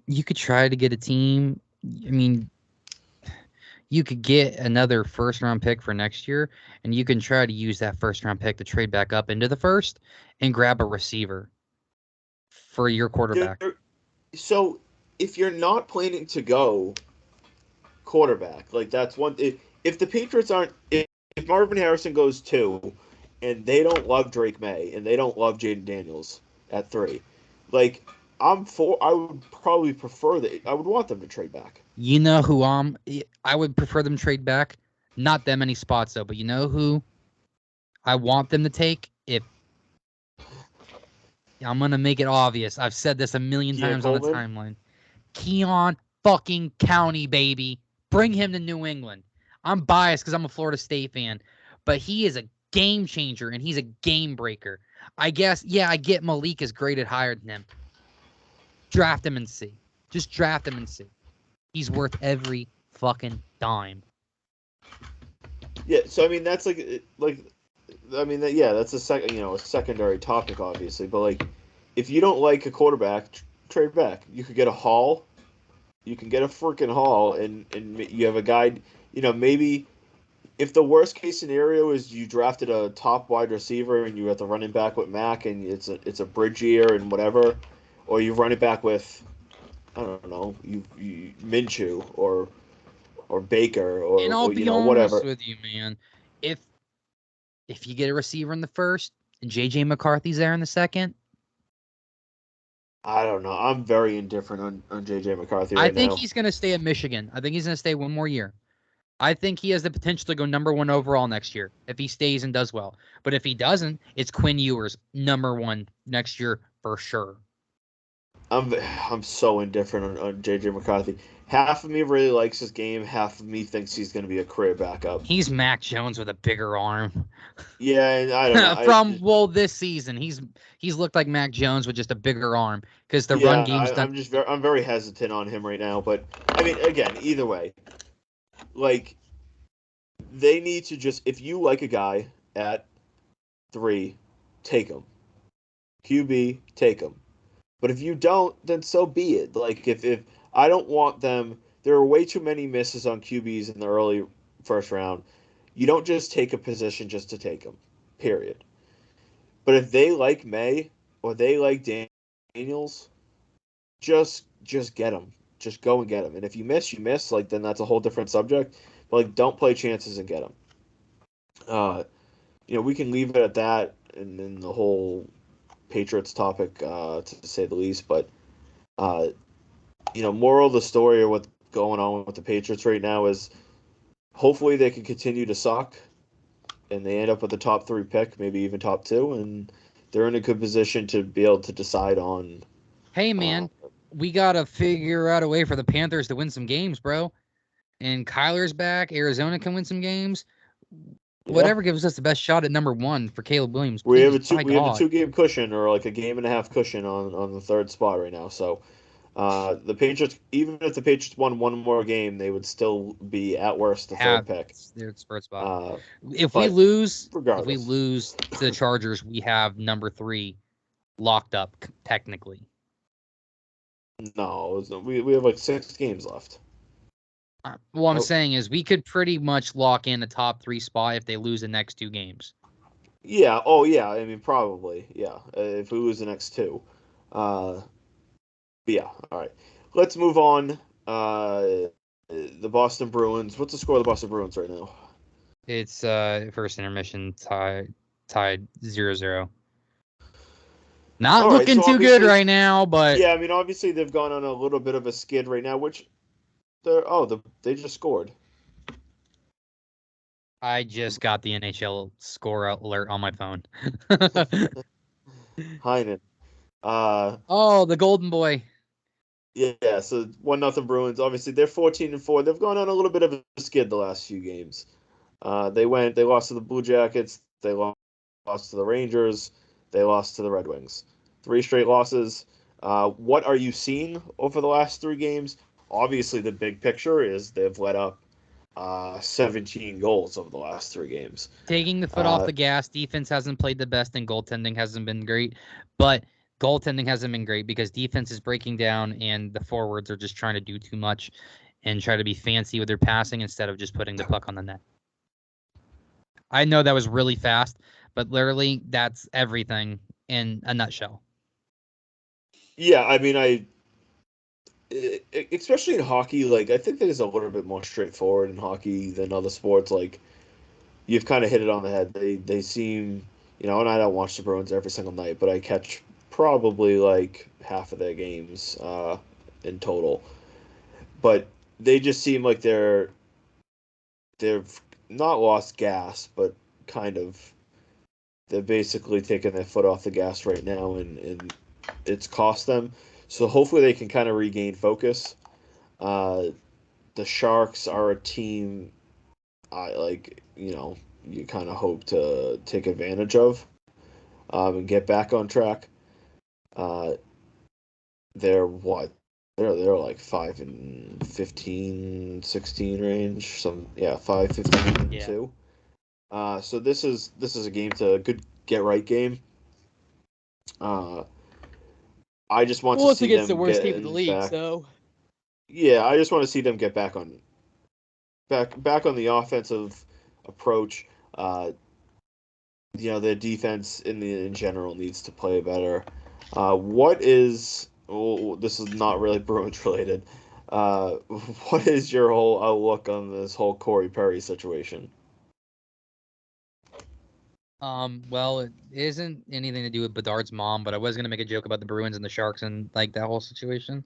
you could try to get a team. I mean, you could get another first-round pick for next year, and you can try to use that first-round pick to trade back up into the first and grab a receiver for your quarterback. So, if you're not planning to go quarterback, like that's one. If the Patriots aren't, if Marvin Harrison goes 2, and they don't love Drake May and they don't love Jaden Daniels at 3, like I would probably prefer that. I would want them to trade back. You know who I would prefer them trade back? Not that many spots though, but you know who I want them to take? If I'm gonna make it obvious, I've said this a million times on the timeline. Keon fucking County, baby. Bring him to New England. I'm biased because I'm a Florida State fan, but he is a game changer and he's a game breaker. I guess, yeah, I get Malik is graded higher than him. Draft him and see. Just draft him and see. He's worth every fucking dime. Yeah, so I mean that's that's a secondary topic obviously, but like if you don't like a quarterback, trade back. You could get a haul. You can get a freaking haul, and you have a guy. Maybe if the worst case scenario is you drafted a top wide receiver and you got the running back with Mac and it's a bridge year and whatever, or you run it back with, I don't know, you Minshew or Baker And I'll or be honest whatever. with you, man. If you get a receiver in the first and JJ McCarthy's there in the second, I don't know. I'm very indifferent on JJ McCarthy right I think now. he's going to stay at Michigan. I think he's going to stay one more year. I think he has the potential to go number 1 overall next year if he stays and does well. But if he doesn't, it's Quinn Ewers number 1 next year for sure. I'm so indifferent on JJ McCarthy. Half of me really likes his game. Half of me thinks he's going to be a career backup. He's Mac Jones with a bigger arm. Yeah, and I don't know. This season, he's looked like Mac Jones with just a bigger arm because the run game's done. I'm very hesitant on him right now. But I mean, again, either way, like they need to just, if you like a guy at 3, take him. QB, take him. But if you don't, then so be it. Like if I don't want them, there are way too many misses on QBs in the early first round. You don't just take a position just to take them. Period. But if they like May or they like Daniels, just get them. Just go and get them. And if you miss, you miss. Like then that's a whole different subject. But like don't play chances and get them. We can leave it at that, and then the whole Patriots topic, to say the least. But moral of the story or what's going on with the Patriots right now is hopefully they can continue to suck and they end up with the top 3 pick, maybe even top 2, and they're in a good position to be able to decide on. Hey, man, we got to figure out a way for the Panthers to win some games, bro. And Kyler's back. Arizona can win some games. Yeah. Whatever gives us the best shot at number 1 for Caleb Williams. We have a 2-game cushion, or like a game and a half cushion on the 3rd spot right now. So the Patriots, even if the Patriots won one more game, they would still be at worst the 3rd pick. Their third spot. If we lose to the Chargers, we have number 3 locked up technically. No, we have like 6 games left. What I'm saying is we could pretty much lock in a top 3 spot if they lose the next 2 games. Yeah. Oh, yeah. I mean, probably. Yeah. If we lose the next 2. Yeah. All right. Let's move on. The Boston Bruins. What's the score of the Boston Bruins right now? It's first intermission tied 0-0. Not looking too good right now, but yeah, I mean, obviously they've gone on a little bit of a skid right now, which they just scored. I just got the NHL score alert on my phone. Heinen. The Golden Boy. Yeah, so 1-0 Bruins. Obviously, they're 14-4. They've gone on a little bit of a skid the last few games. They lost to the Blue Jackets. They lost to the Rangers. They lost to the Red Wings. 3 straight losses. What are you seeing over the last 3 games? Obviously, the big picture is they've let up 17 goals over the last 3 games. Taking the foot off the gas. Defense hasn't played the best, and goaltending hasn't been great. But goaltending hasn't been great because defense is breaking down, and the forwards are just trying to do too much and try to be fancy with their passing instead of just putting the puck on the net. I know that was really fast, but literally that's everything in a nutshell. Yeah, I mean, especially in hockey, like I think there's a little bit more straightforward in hockey than other sports. Like you've kind of hit it on the head. They seem, and I don't watch the Bruins every single night, but I catch probably like half of their games in total. But they just seem like they've not lost gas, but kind of they're basically taking their foot off the gas right now, and it's cost them. So hopefully they can kind of regain focus. The Sharks are a team you kind of hope to take advantage of and get back on track. They're what? They're like 5-15, 16 range. 5-15, 2. So this is a game to good get right game. I just want to see against them the worst get team in the league, back. so Yeah, I just want to see them get back on the approach. Their defense in general needs to play better. This is not really Bruins related. What is your whole outlook on this whole Corey Perry situation? Well, it isn't anything to do with Bedard's mom, but I was gonna make a joke about the Bruins and the Sharks and like that whole situation.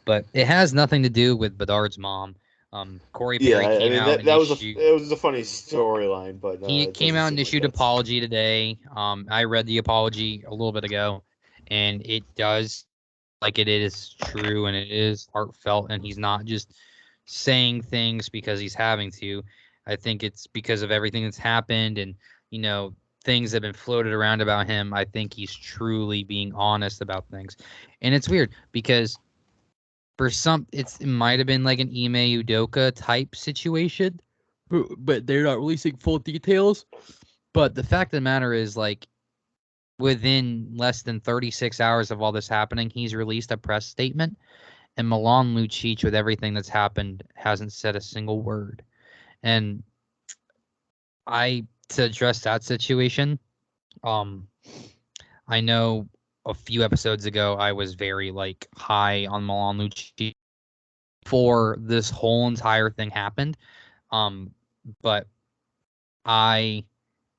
But it has nothing to do with Bedard's mom. Corey Perry came out and it was a funny storyline, but he came out and issued apology today. I read the apology a little bit ago, and it does like it is true and it is heartfelt, and he's not just saying things because he's having to. I think it's because of everything that's happened and things that have been floated around about him. I think he's truly being honest about things, and it's weird because for some, it might have been like an Ime Udoka type situation, but they're not releasing full details. But the fact of the matter is, like, within less than 36 hours of all this happening, he's released a press statement, and Milan Lucic, with everything that's happened, hasn't said a single word. And to address that situation, I know a few episodes ago I was very high on Milan Lucic before this whole entire thing happened. But I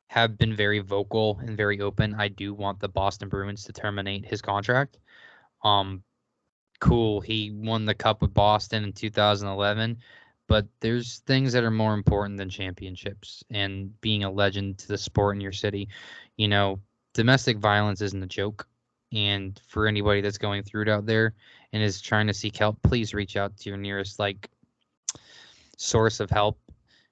have been very vocal and very open. I do want the Boston Bruins to terminate his contract. Cool, he won the cup with Boston in 2011, but there's things that are more important than championships and being a legend to the sport in your city. Domestic violence isn't a joke. And for anybody that's going through it out there and is trying to seek help, please reach out to your nearest source of help,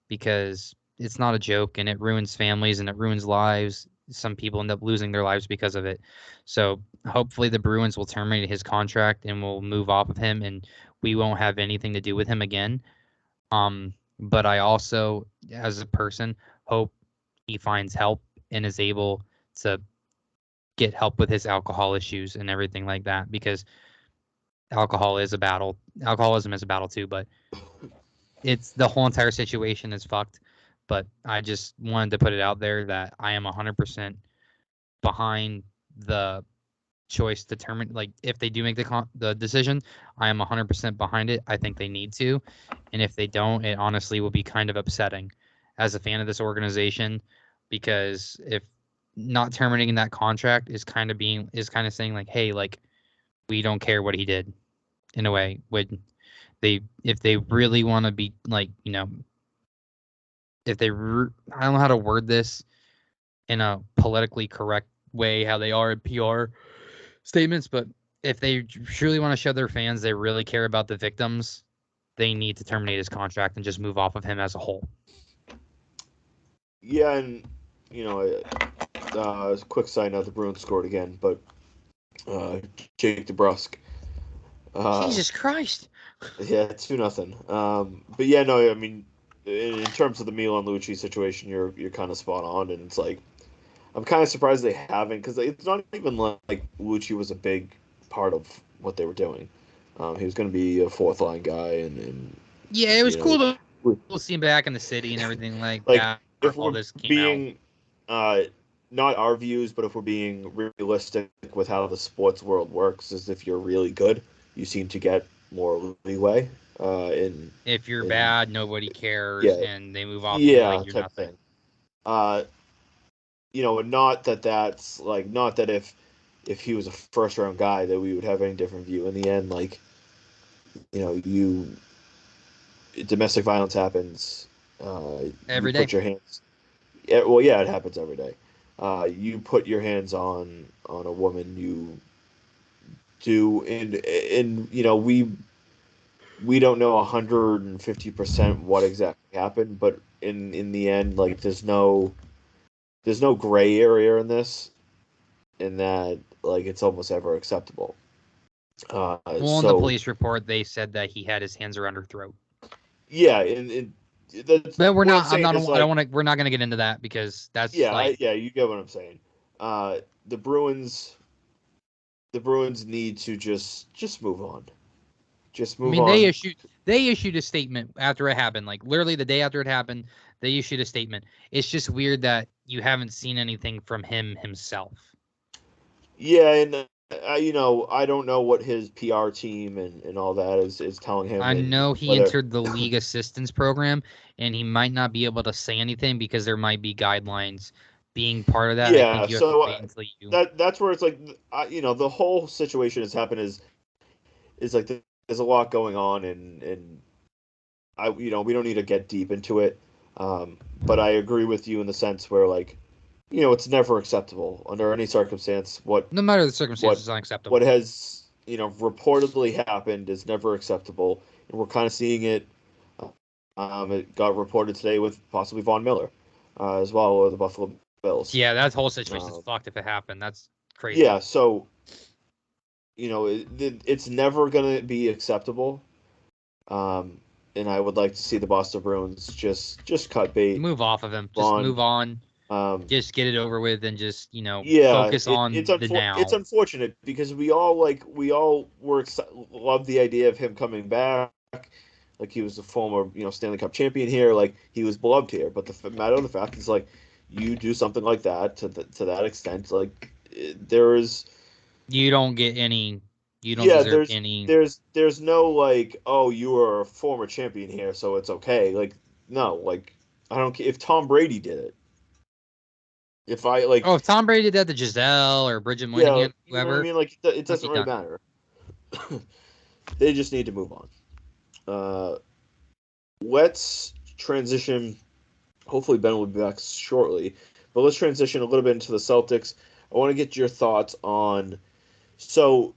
because it's not a joke and it ruins families and it ruins lives. Some people end up losing their lives because of it. So hopefully the Bruins will terminate his contract and will move off of him and we won't have anything to do with him again. But I also, as a person, hope he finds help and is able to get help with his alcohol issues and everything like that, because alcoholism is a battle too, but it's the whole entire situation is fucked. But I just wanted to put it out there that I am 100% behind the choice to terminate. If they do make the decision, I am 100% behind it. I think they need to, and if they don't, it honestly will be kind of upsetting as a fan of this organization, because if not terminating that contract is kind of saying hey, we don't care what he did, in a way. If they really want to be if they I don't know how to word this in a politically correct way, how they are in PR statements, but if they truly want to show their fans they really care about the victims, they need to terminate his contract and just move off of him as a whole. Yeah, and a quick side note: the Bruins scored again, but Jake DeBrusk. Jesus Christ! Yeah, 2-0. But yeah, no, I mean, in terms of the Milan Lucic situation, you're kind of spot on, and it's I'm kind of surprised they haven't, because it's not even like Lucic was a big part of what they were doing. He was going to be a fourth line guy, and yeah, it was cool to see him back in the city and everything like that. If we're being not our views, but if we're being realistic with how the sports world works, is if you're really good, you seem to get more leeway. If you're bad, nobody cares, and they move off. Yeah, you're type nothing. Thing. Not that's not that if he was a first round guy that we would have any different view. In the end, domestic violence happens every day. Put your hands. Well, yeah, it happens every day. You put your hands on a woman, you do, and we don't know 150% what exactly happened, but in the end, there's no gray area in this, in that it's almost ever acceptable. In the police report, they said that he had his hands around her throat. Yeah, but we're not. I don't want to. We're not going to get into that, because that's you get what I'm saying. The Bruins need to just move on. Just move on. They issued a statement after it happened, literally the day after it happened. They issued a statement. It's just weird that you haven't seen anything from him himself. Yeah, and I don't know what his PR team and all that is telling him. I and know he whether- entered the league assistance program, and he might not be able to say anything because there might be guidelines being part of that. Yeah, I think you have so to wait until you. that's where it's like, the whole situation has happened is like there's a lot going on, and we don't need to get deep into it. But I agree with you in the sense where, like, it's never acceptable under any circumstance. No matter the circumstances, it's unacceptable. What has reportedly happened is never acceptable, and we're kind of seeing it. It got reported today with possibly Von Miller, as well, or the Buffalo Bills. Yeah, that whole situation's fucked if it happened. That's crazy. Yeah, so it's never gonna be acceptable. And I would like to see the Boston Bruins just cut bait. Move off of him. Just move on. Just get it over with and just focus on the now. It's unfortunate because we all loved the idea of him coming back. Like, he was a former Stanley Cup champion here. Like, he was beloved here. But the matter of the fact is, like, you do something like that to that extent, like, there is. You don't get any. You don't deserve any. There's no, like, oh, you were a former champion here, so it's okay. Like, no, like, I don't care if Tom Brady did it. If Tom Brady did that to Giselle or Bridget Moynihan, whoever. You know what I mean? Like, it doesn't really matter. They just need to move on. Let's transition. Hopefully Ben will be back shortly, but let's transition a little bit into the Celtics. I want to get your thoughts on. So,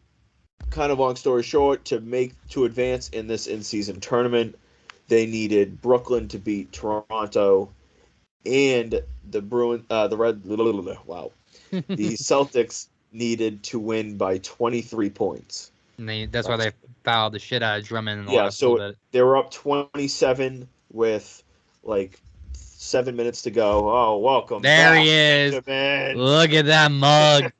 kind of long story short, to advance in this in-season tournament, they needed Brooklyn to beat Toronto, and the Celtics needed to win by 23 points. And that's why they fouled the shit out of Drummond in the last so little bit. They were up 27 with like 7 minutes to go. Oh, welcome. There back, he is. Benjamin. Look at that mug.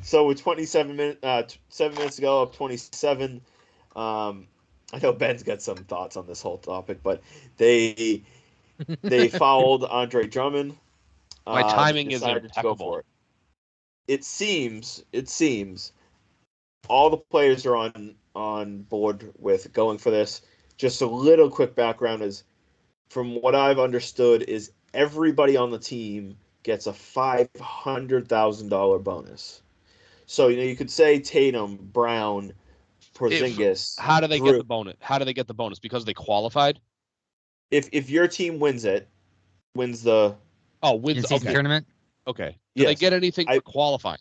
So with 7 minutes to go, up 27. I know Ben's got some thoughts on this whole topic, but they fouled Andre Drummond. My timing is impeccable. To go for it. It seems all the players are on board with going for this. Just a little quick background is, from what I've understood, is everybody on the team gets a $500,000 bonus. So you could say Tatum, Brown, Porzingis. How do they get the bonus? How do they get the bonus? Because they qualified? If your team wins the in-season tournament? Okay. Do they get anything for qualifying?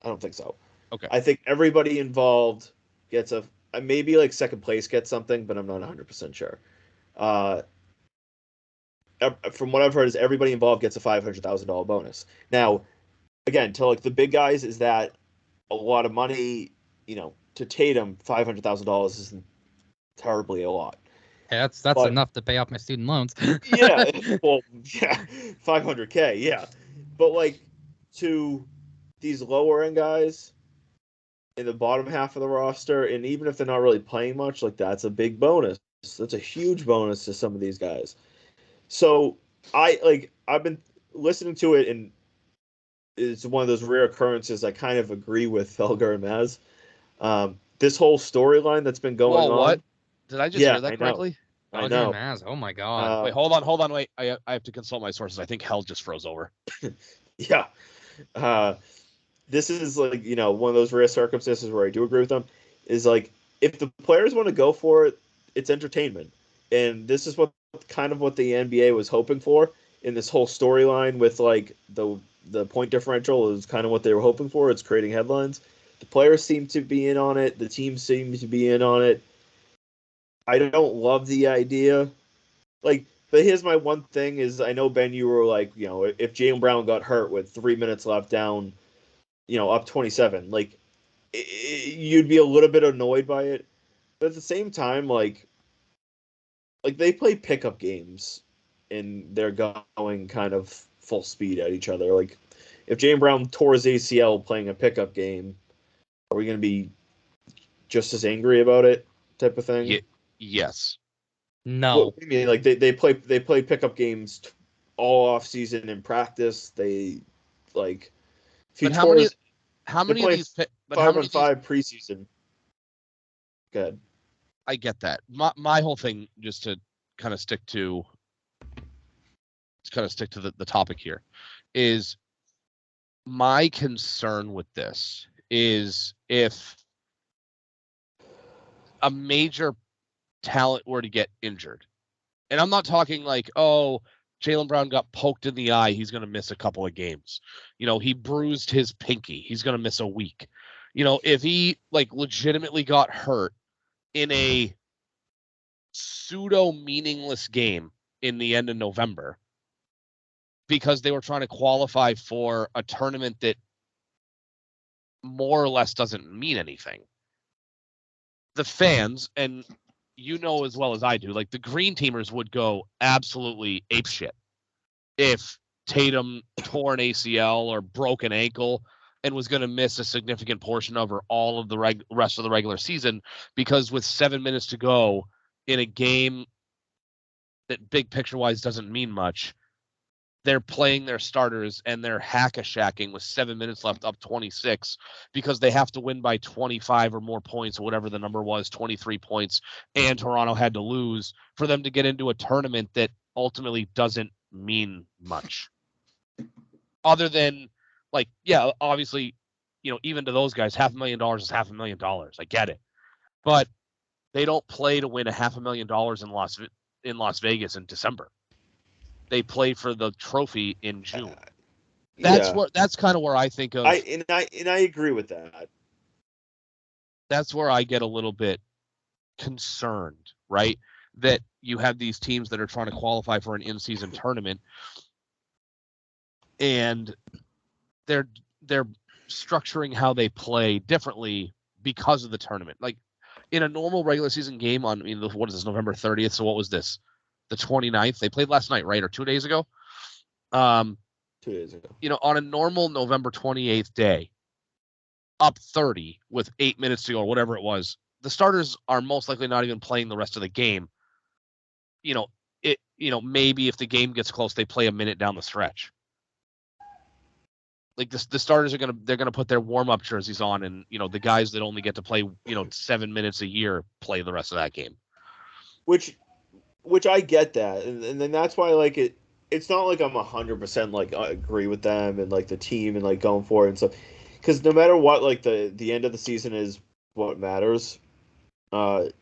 I don't think so. Okay. I think everybody involved gets maybe like second place gets something, but I'm not 100% sure. From what I've heard, is everybody involved gets a $500,000 bonus. Now, again, to like the big guys, is that a lot of money? To Tatum, $500,000 isn't terribly a lot. Yeah, that's enough to pay off my student loans. Yeah, well, yeah, $500K, yeah. But like, to these lower end guys in the bottom half of the roster, and even if they're not really playing much, like, that's a big bonus. That's a huge bonus to some of these guys. So I've been listening to it, and it's one of those rare occurrences. I kind of agree with Felger and Maz. This whole storyline that's been going on. What? Did I just hear that correctly? I know. Maz. Oh my god. Wait, hold on. Wait, I have to consult my sources. I think hell just froze over. Yeah. This is like, one of those rare circumstances where I do agree with them. Is like, if the players want to go for it, it's entertainment. And this is what the NBA was hoping for in this whole storyline with like the point differential is kind of what they were hoping for. It's creating headlines. The players seem to be in on it. The team seems to be in on it. I don't love the idea. Like, but here's my one thing is, I know, Ben, you were like, if Jaylen Brown got hurt with 3 minutes left down, up 27, like, you'd be a little bit annoyed by it. But at the same time, like they play pickup games and they're going kind of full speed at each other. Like, if Jaylen Brown tore his ACL playing a pickup game, are we going to be just as angry about it, type of thing? Yes. No. What do you mean? Like they play pickup games all off season in practice. They like if you But how they're many of playing these? But how many of these? 5-on-5 preseason. Good. I get that. My whole thing, just to kind of stick to the topic here, is my concern with this is if a major talent were to get injured, and I'm not talking like, oh, Jaylen Brown got poked in the eye, he's going to miss a couple of games. He bruised his pinky, he's going to miss a week. If he like legitimately got hurt in a pseudo meaningless game in the end of November because they were trying to qualify for a tournament that more or less doesn't mean anything. The fans, and as well as I do, like the green teamers would go absolutely apeshit if Tatum tore an ACL or broke an ankle and was going to miss a significant portion of or all of the rest of the regular season, because with 7 minutes to go in a game that big picture wise doesn't mean much, they're playing their starters and they're hack-a-shacking with 7 minutes left, up 26, because they have to win by 25 or more points, or whatever the number was, 23 points, and Toronto had to lose for them to get into a tournament that ultimately doesn't mean much. Other than, like, yeah, obviously, even to those guys, $500,000 is $500,000. I get it. But they don't play to win $500,000 in Las Vegas in December. They play for the trophy in June. That's kind of where I think of. I agree with that. That's where I get a little bit concerned, right? That you have these teams that are trying to qualify for an in-season tournament, and they're structuring how they play differently because of the tournament. Like in a normal regular season game on, what is this, November 30th? So what was this? The 29th? They played last night, right? Or 2 days ago? 2 days ago. On a normal November 28th day, up 30 with 8 minutes to go, or whatever it was, the starters are most likely not even playing the rest of the game. Maybe if the game gets close, they play a minute down the stretch. Like the starters they're gonna put their warm-up jerseys on, and the guys that only get to play 7 minutes a year play the rest of that game. Which I get that, and then that's why like it's not like I'm 100% like I agree with them and like the team and like going for it and stuff, because no matter what, like the end of the season is what matters. And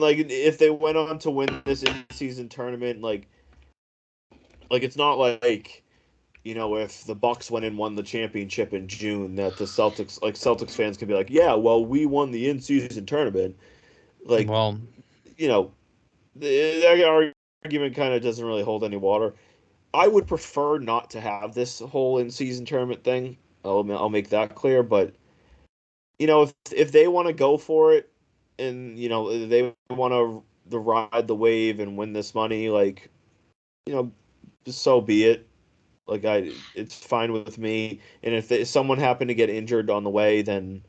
like if they went on to win this in-season tournament, like it's not like if the Bucks went and won the championship in June, that the Celtics fans can be like, yeah, well, we won the in-season tournament. Like, well, the argument kind of doesn't really hold any water. I would prefer not to have this whole in-season tournament thing. I'll make that clear. But if they want to go for it, and they want to ride the wave and win this money, like so be it. Like it's fine with me. And if someone happened to get injured on the way, then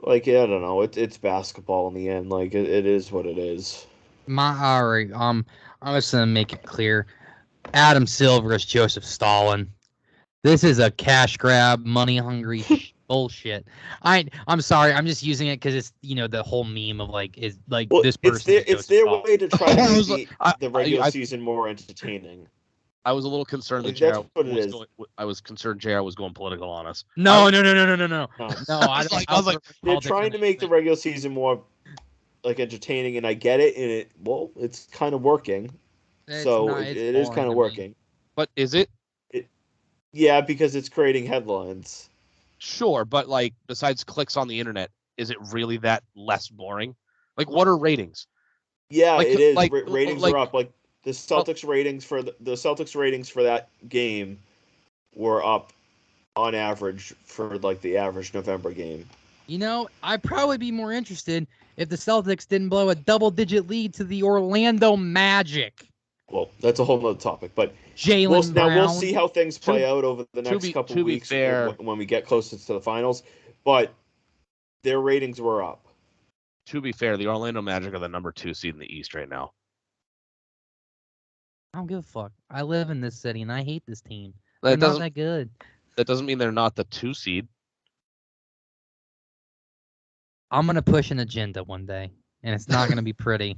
like I don't know. It's basketball in the end. Like it is what it is. all right. I'm just gonna make it clear. Adam Silver is Joseph Stalin. This is a cash grab, money hungry bullshit. I'm sorry. I'm just using it because it's the whole meme of like is like this person. It's their way to try to make the regular season more entertaining. I was a little concerned that I was concerned JR was going political on us. No. No. I was like, they're trying to make the regular season more like entertaining, and I get it, and it's kind of working. It is kind of working. But is it? Yeah, because it's creating headlines. Sure, but like besides clicks on the internet, is it really that less boring? Like, what are ratings? Yeah, it is. Ratings are up. Like the Celtics ratings for the Celtics ratings for that game were up on average for like the average November game. I'd probably be more interested if the Celtics didn't blow a double-digit lead to the Orlando Magic. Well, that's a whole other topic, but Jaylen Brown. Now we'll see how things play out over the next couple of weeks when we get closer to the finals. But their ratings were up. to be fair, the Orlando Magic are the number 2 seed in the East right now. I don't give a fuck. I live in this city and I hate this team. They're not that good. That doesn't mean they're not the 2 seed. I'm gonna push an agenda one day, and it's not gonna be pretty.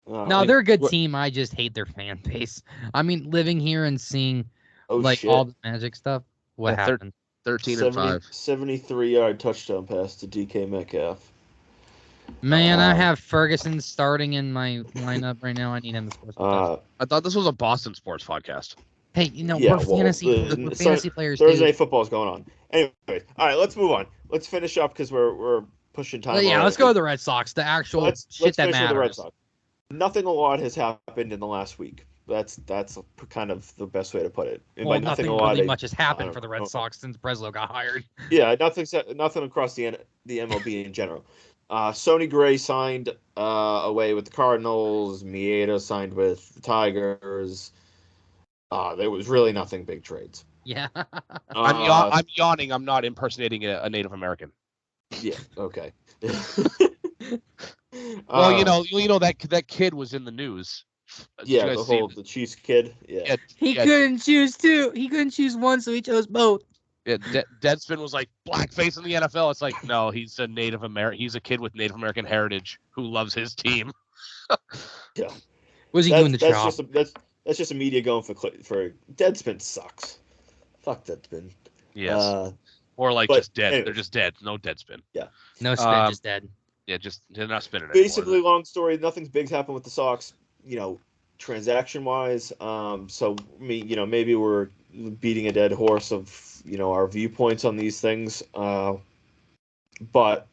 No, they're a good team. I just hate their fan base. I mean, living here and seeing all the Magic stuff. What happened? 13-5. 73-yard touchdown pass to DK Metcalf. Man, I have Ferguson starting in my lineup right now. I need him to score. I thought this was a Boston sports podcast. Hey, we're fantasy players. Thursday football's going on. Anyway, all right, let's move on. Let's finish up because we're pushing time. Yeah, let's go to the Red Sox. The actual shit that matters. The Red Sox. Nothing a lot has happened in the last week. That's kind of the best way to put it. Nothing really much has happened for the Red Sox since Breslow got hired. Yeah, nothing across the MLB in general. Sonny Gray signed away with the Cardinals. Maeda signed with the Tigers. There was really nothing big trades. Yeah. I'm yawning. I'm not impersonating a Native American. Yeah. Okay. Well, that kid was in the news. Yeah, the Chiefs kid. Yeah. He couldn't choose two. He couldn't choose one, so he chose both. Yeah, Deadspin was like blackface in the NFL. It's like, no, he's a Native American. He's a kid with Native American heritage who loves his team. Yeah. Was he doing the job? That's just a media going for Deadspin sucks. Fuck Deadspin. Yes. Or just dead. Anyways. They're just dead. No Deadspin. Yeah. No spin, just dead. Yeah, they're not spinning Basically, anymore. Long story. Nothing's big happened with the Sox. Transaction wise. So maybe we're beating a dead horse of our viewpoints on these things. But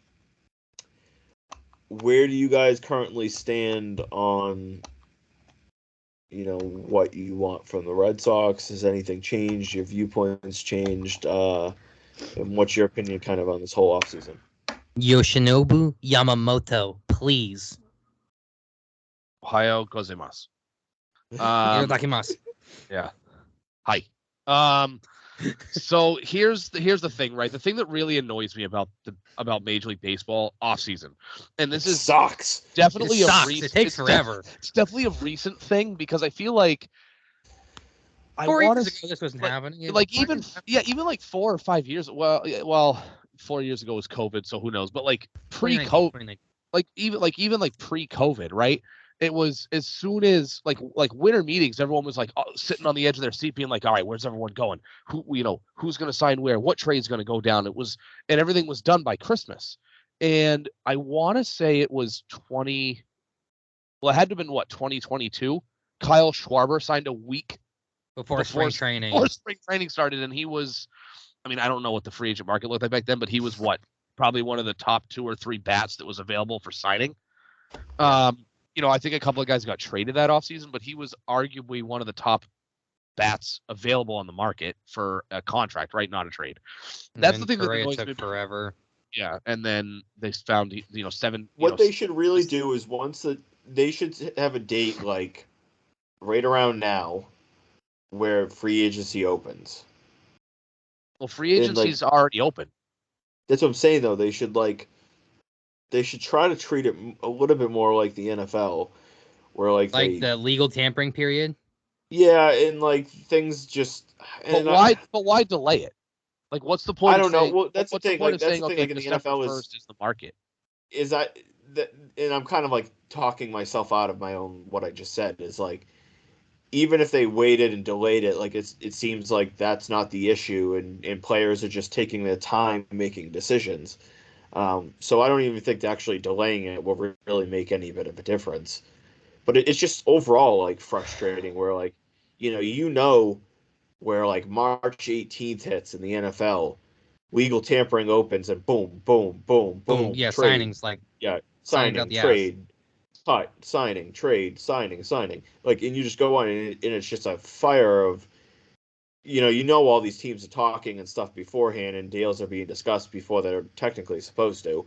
where do you guys currently stand on what you want from the Red Sox? Has anything changed? Your viewpoints changed? And what's your opinion kind of on this whole offseason? Yoshinobu Yamamoto, please. Ohio gozaimasu. Yeah. Hi. So here's the thing, right? The thing that really annoys me about Major League Baseball offseason, and this sucks. Definitely it takes forever. It's definitely a recent thing because I feel like 4 years ago this wasn't happening. Even 4 or 5 years. Well, 4 years ago was COVID, so who knows? But pre-COVID, even pre-COVID, right? It was as soon as like winter meetings, everyone was sitting on the edge of their seat, being like, "All right, where's everyone going? Who's going to sign where? What trade's going to go down?" And everything was done by Christmas. And I want to say it was it had to have been 2022. Kyle Schwarber signed a week before spring training. Before spring training started, and he was, I don't know what the free agent market looked like back then, but he was probably one of the top 2 or 3 bats that was available for signing. I think a couple of guys got traded that offseason, but he was arguably one of the top bats available on the market for a contract, right? Not a trade. That's the thing that annoys me forever. Yeah, and then they found 7. What they should really do is they should have a date right around now, where free agency opens. Well, free agency's already open. That's what I'm saying, though. They should try to treat it a little bit more like the NFL, where the legal tampering period. Yeah, and things just. But why delay it? What's the point? I don't know. Well, that's the thing. That's the thing. In the NFL is the market. Is that, and I'm kind of talking myself out of my own what I just said. Is even if they waited and delayed it, it seems like that's not the issue, and players are just taking their time making decisions. So I don't even think actually delaying it will really make any bit of a difference. But it's just overall frustrating where where March 18th hits in the NFL, legal tampering opens and boom, boom, boom, boom. Yeah, trade. signings signing, trade, cut, signing, trade, signing. And you just go on and it's just a fire of all these teams are talking and stuff beforehand, and deals are being discussed before they're technically supposed to.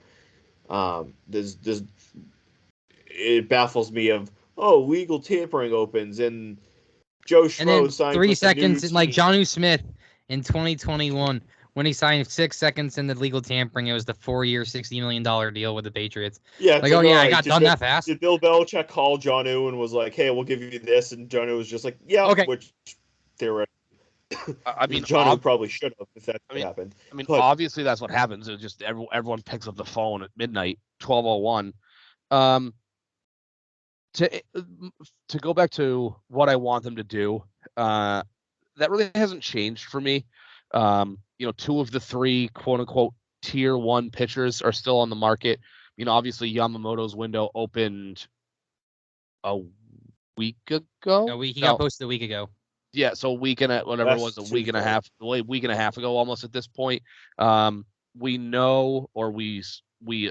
It baffles me of legal tampering opens and Joe Schmo signed 3 seconds and Jonnu Smith in 2021 when he signed 6 seconds in the legal tampering, it was the 4-year, $60 million deal with the Patriots. Yeah, Like, oh yeah, I got done that fast. Did Bill Belichick call Jonnu and was like, "Hey, we'll give you this," and Jonnu was just like, "Yeah," Okay. which theoretically, I mean, Jonnu probably should have if that happened. I mean, But obviously that's what happens. It's just everyone picks up the phone at midnight, 12:01. To go back to what I want them to do, that really hasn't changed for me. 2 of the 3 quote unquote tier 1 pitchers are still on the market. Obviously Yamamoto's window opened a week ago. He got posted a week ago. Yeah, so a week and whatever it was, a week and a half ago, almost at this point. We know, or we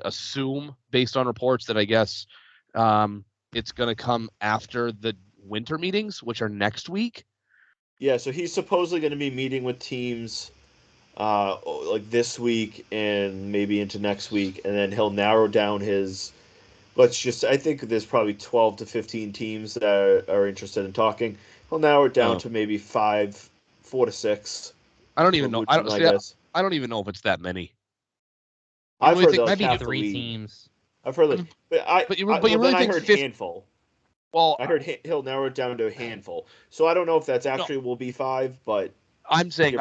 assume, based on reports, that I guess it's going to come after the winter meetings, which are next week. Yeah, so he's supposedly going to be meeting with teams like this week and maybe into next week, and then he'll narrow down his. I think there's probably 12 to 15 teams that are interested in talking. He'll narrow it down to maybe 4 to 6. I don't even know. I don't even know if it's that many. I've heard might be 3 teams. I've heard that, but you really think I heard handful. Well, I heard he'll narrow it down to a handful. So I don't know if that's actually will be 5, but I'm saying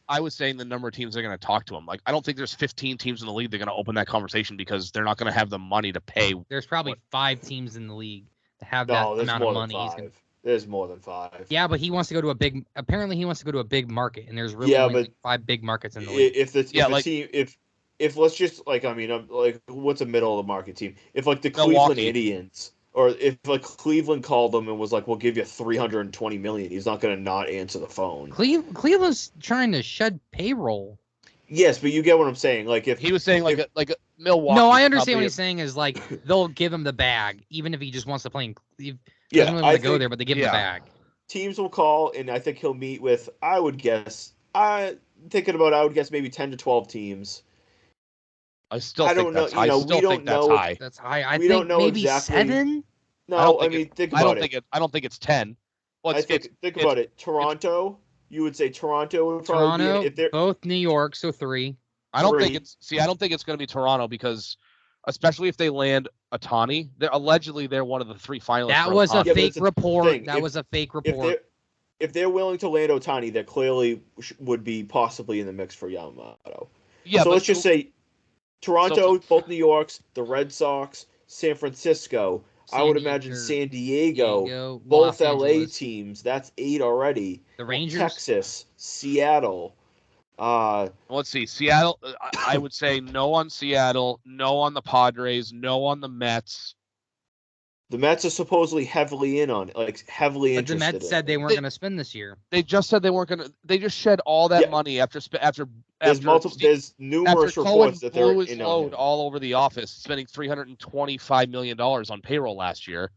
I was saying the number of teams they're going to talk to him. Like, I don't think there's 15 teams in the league that are going to open that conversation because they're not going to have the money to pay. There's probably 5 teams in the league that have that amount of money. There's more than 5. Yeah, but he wants to go to a big. Apparently, he wants to go to a big market, and there's really only 5 big markets in the league. If let's just what's a middle of the market team? If like the Cleveland Indians. Or if like Cleveland called him and was like, "We'll give you $320 million," he's not going to not answer the phone. Cleveland's trying to shed payroll. Yes, but you get what I'm saying. Like if he was saying like a Milwaukee. No, I understand what he's saying is like they'll give him the bag even if he just wants to play. He doesn't really want to go there, but they give him the bag. Teams will call, and I think he'll meet with. I would guess maybe 10 to 12 teams. I don't know. I still think that's high. That's high. I think maybe exactly. 7. No, think about it. I don't think it's 10. Well, think about it. Toronto, you would say Toronto would probably be both New York, so 3. I don't think it's going to be Toronto because, especially if they land Ohtani, they're one of the 3 finalists. That was a fake report. That was a fake report. If they're willing to land Ohtani, that clearly would be possibly in the mix for Yamamoto. Yeah. So let's just say. Toronto, both New Yorks, the Red Sox, San Francisco. I would imagine San Diego both LA teams. That's 8 already. The Rangers, Texas, Seattle. Let's see. Seattle. I would say no on Seattle, no on the Padres, no on the Mets. The Mets are supposedly heavily interested. But the Mets said they weren't going to spend this year. They just said they weren't going to. They just shed all that money after. There's numerous reports that they're in on all over the office, spending $325 million on payroll last year.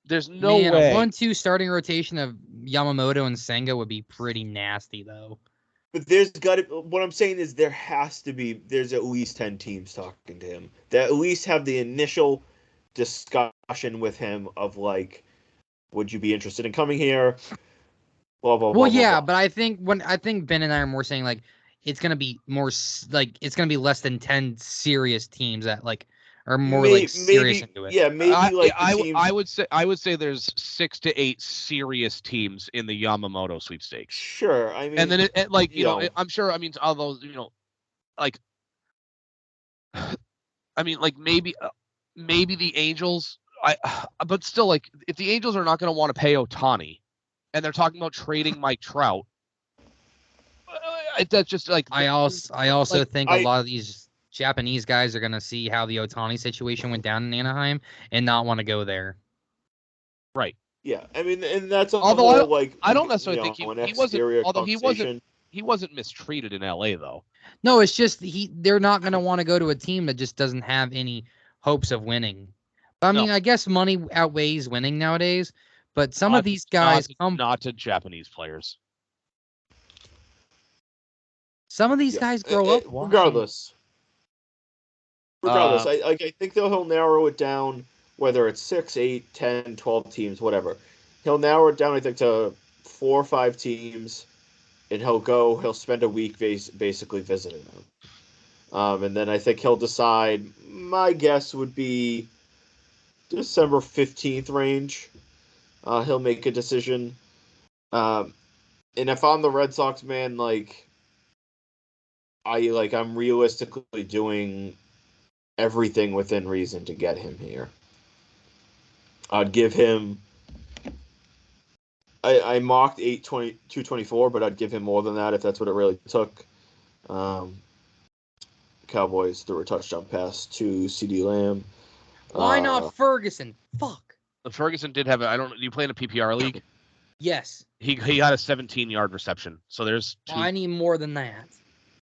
There's no way. A 1-2 starting rotation of Yamamoto and Senga would be pretty nasty, though. But what I'm saying is there's at least 10 teams talking to him that at least have the initial discussion with him of like, would you be interested in coming here? Blah blah. Well, blah, yeah, blah. but I think Ben and I are more saying like it's gonna be more like it's gonna be less than 10 serious teams that like are more serious into it. Yeah, maybe I would say there's 6 to 8 serious teams in the Yamamoto sweepstakes. Sure, I mean, and then I'm sure. I mean, all those maybe the Angels. But still, like, if the Angels are not going to want to pay Ohtani, and they're talking about trading Mike Trout, that's just like. I also think a lot of these Japanese guys are going to see how the Ohtani situation went down in Anaheim and not want to go there. Right. Yeah, I mean, and that's I don't necessarily think he wasn't. Although he wasn't mistreated in LA though. No, it's just they're not going to want to go to a team that just doesn't have any hopes of winning. But I mean, I guess money outweighs winning nowadays. But some of these guys not to Japanese players. Some of these guys grow up. Regardless, I think he'll narrow it down, whether it's 6, 8, 10, 12 teams, whatever. He'll narrow it down, I think, to 4 or 5 teams, and he'll spend a week basically visiting them. And then I think he'll decide, my guess would be December 15th range. He'll make a decision. And if I'm the Red Sox, man, I'm realistically doing everything within reason to get him here. I'd give him. I mocked 224, but I'd give him more than that if that's what it really took. Cowboys threw a touchdown pass to CD Lamb. Why not Ferguson? Fuck. Ferguson did have do you play in a PPR league? Yes. He got a 17-yard reception. So there's two. I need more than that.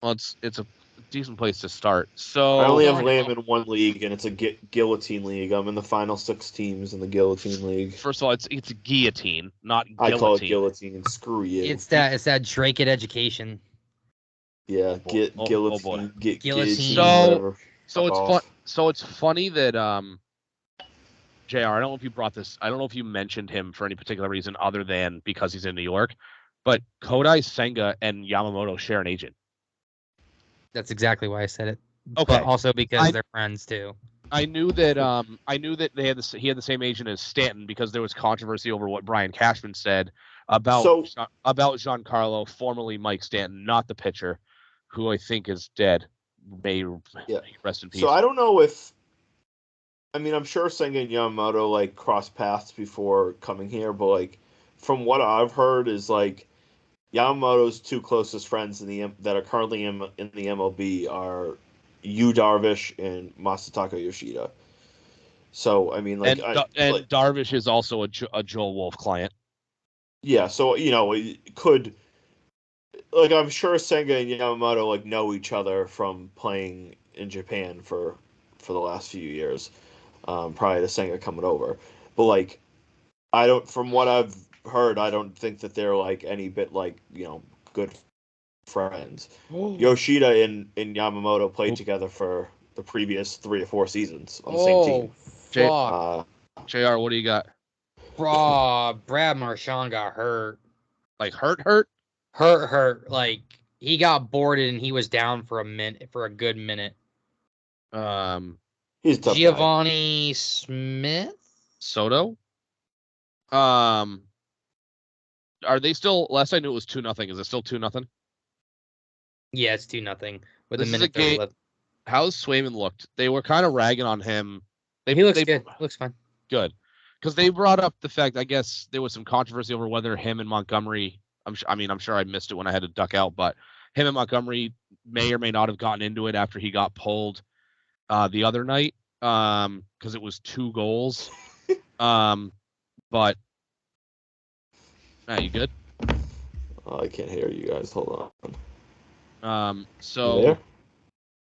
Well, it's a decent place to start. So I only have Lamb in one league, and it's a guillotine league. I'm in the final 6 teams in the guillotine league. First of all, it's a guillotine, not guillotine. I call it guillotine. Screw you. It's that Drake at education. Yeah, guillotine. Guillotine. So it's funny that JR, I don't know if you brought this. I don't know if you mentioned him for any particular reason other than because he's in New York, but Kodai Senga and Yamamoto share an agent. That's exactly why I said it. Okay. But also because they're friends too. I knew that he had the same agent as Stanton because there was controversy over what Brian Cashman said about Giancarlo, formerly Mike Stanton, not the pitcher, who I think is dead. May rest in peace. So I don't know if. I mean, I'm sure Senga and Yamamoto crossed paths before coming here, but from what I've heard is Yamamoto's 2 closest friends that are currently in the MLB are Yu Darvish and Masataka Yoshida. So I mean, Darvish is also a Joel Wolf client. Yeah, so it could. I'm sure Senga and Yamamoto know each other from playing in Japan for the last few years, prior to Senga coming over. But I don't. From what I've heard, I don't think that they're any bit good friends. Yoshida and Yamamoto played together for the previous 3 or 4 seasons on the same team. JR, what do you got? Brad Marchand got hurt. Hurt? Hurt. He got boarded and he was down for a good minute. He's a tough Giovanni Smith? Soto? Are they still? Last I knew it was 2-0. Is it still 2-0? Yeah, it's 2-0 with This a minute 30 left. How's Swayman looked? They were kind of ragging on him. He looks good. Looks fine. Good. Because they brought up the fact, I guess there was some controversy over whether him and Montgomery, I'm sure I missed it when I had to duck out, but him and Montgomery may or may not have gotten into it after he got pulled the other night because it was 2 goals. But, you good? Oh, I can't hear you guys. Hold on. You there?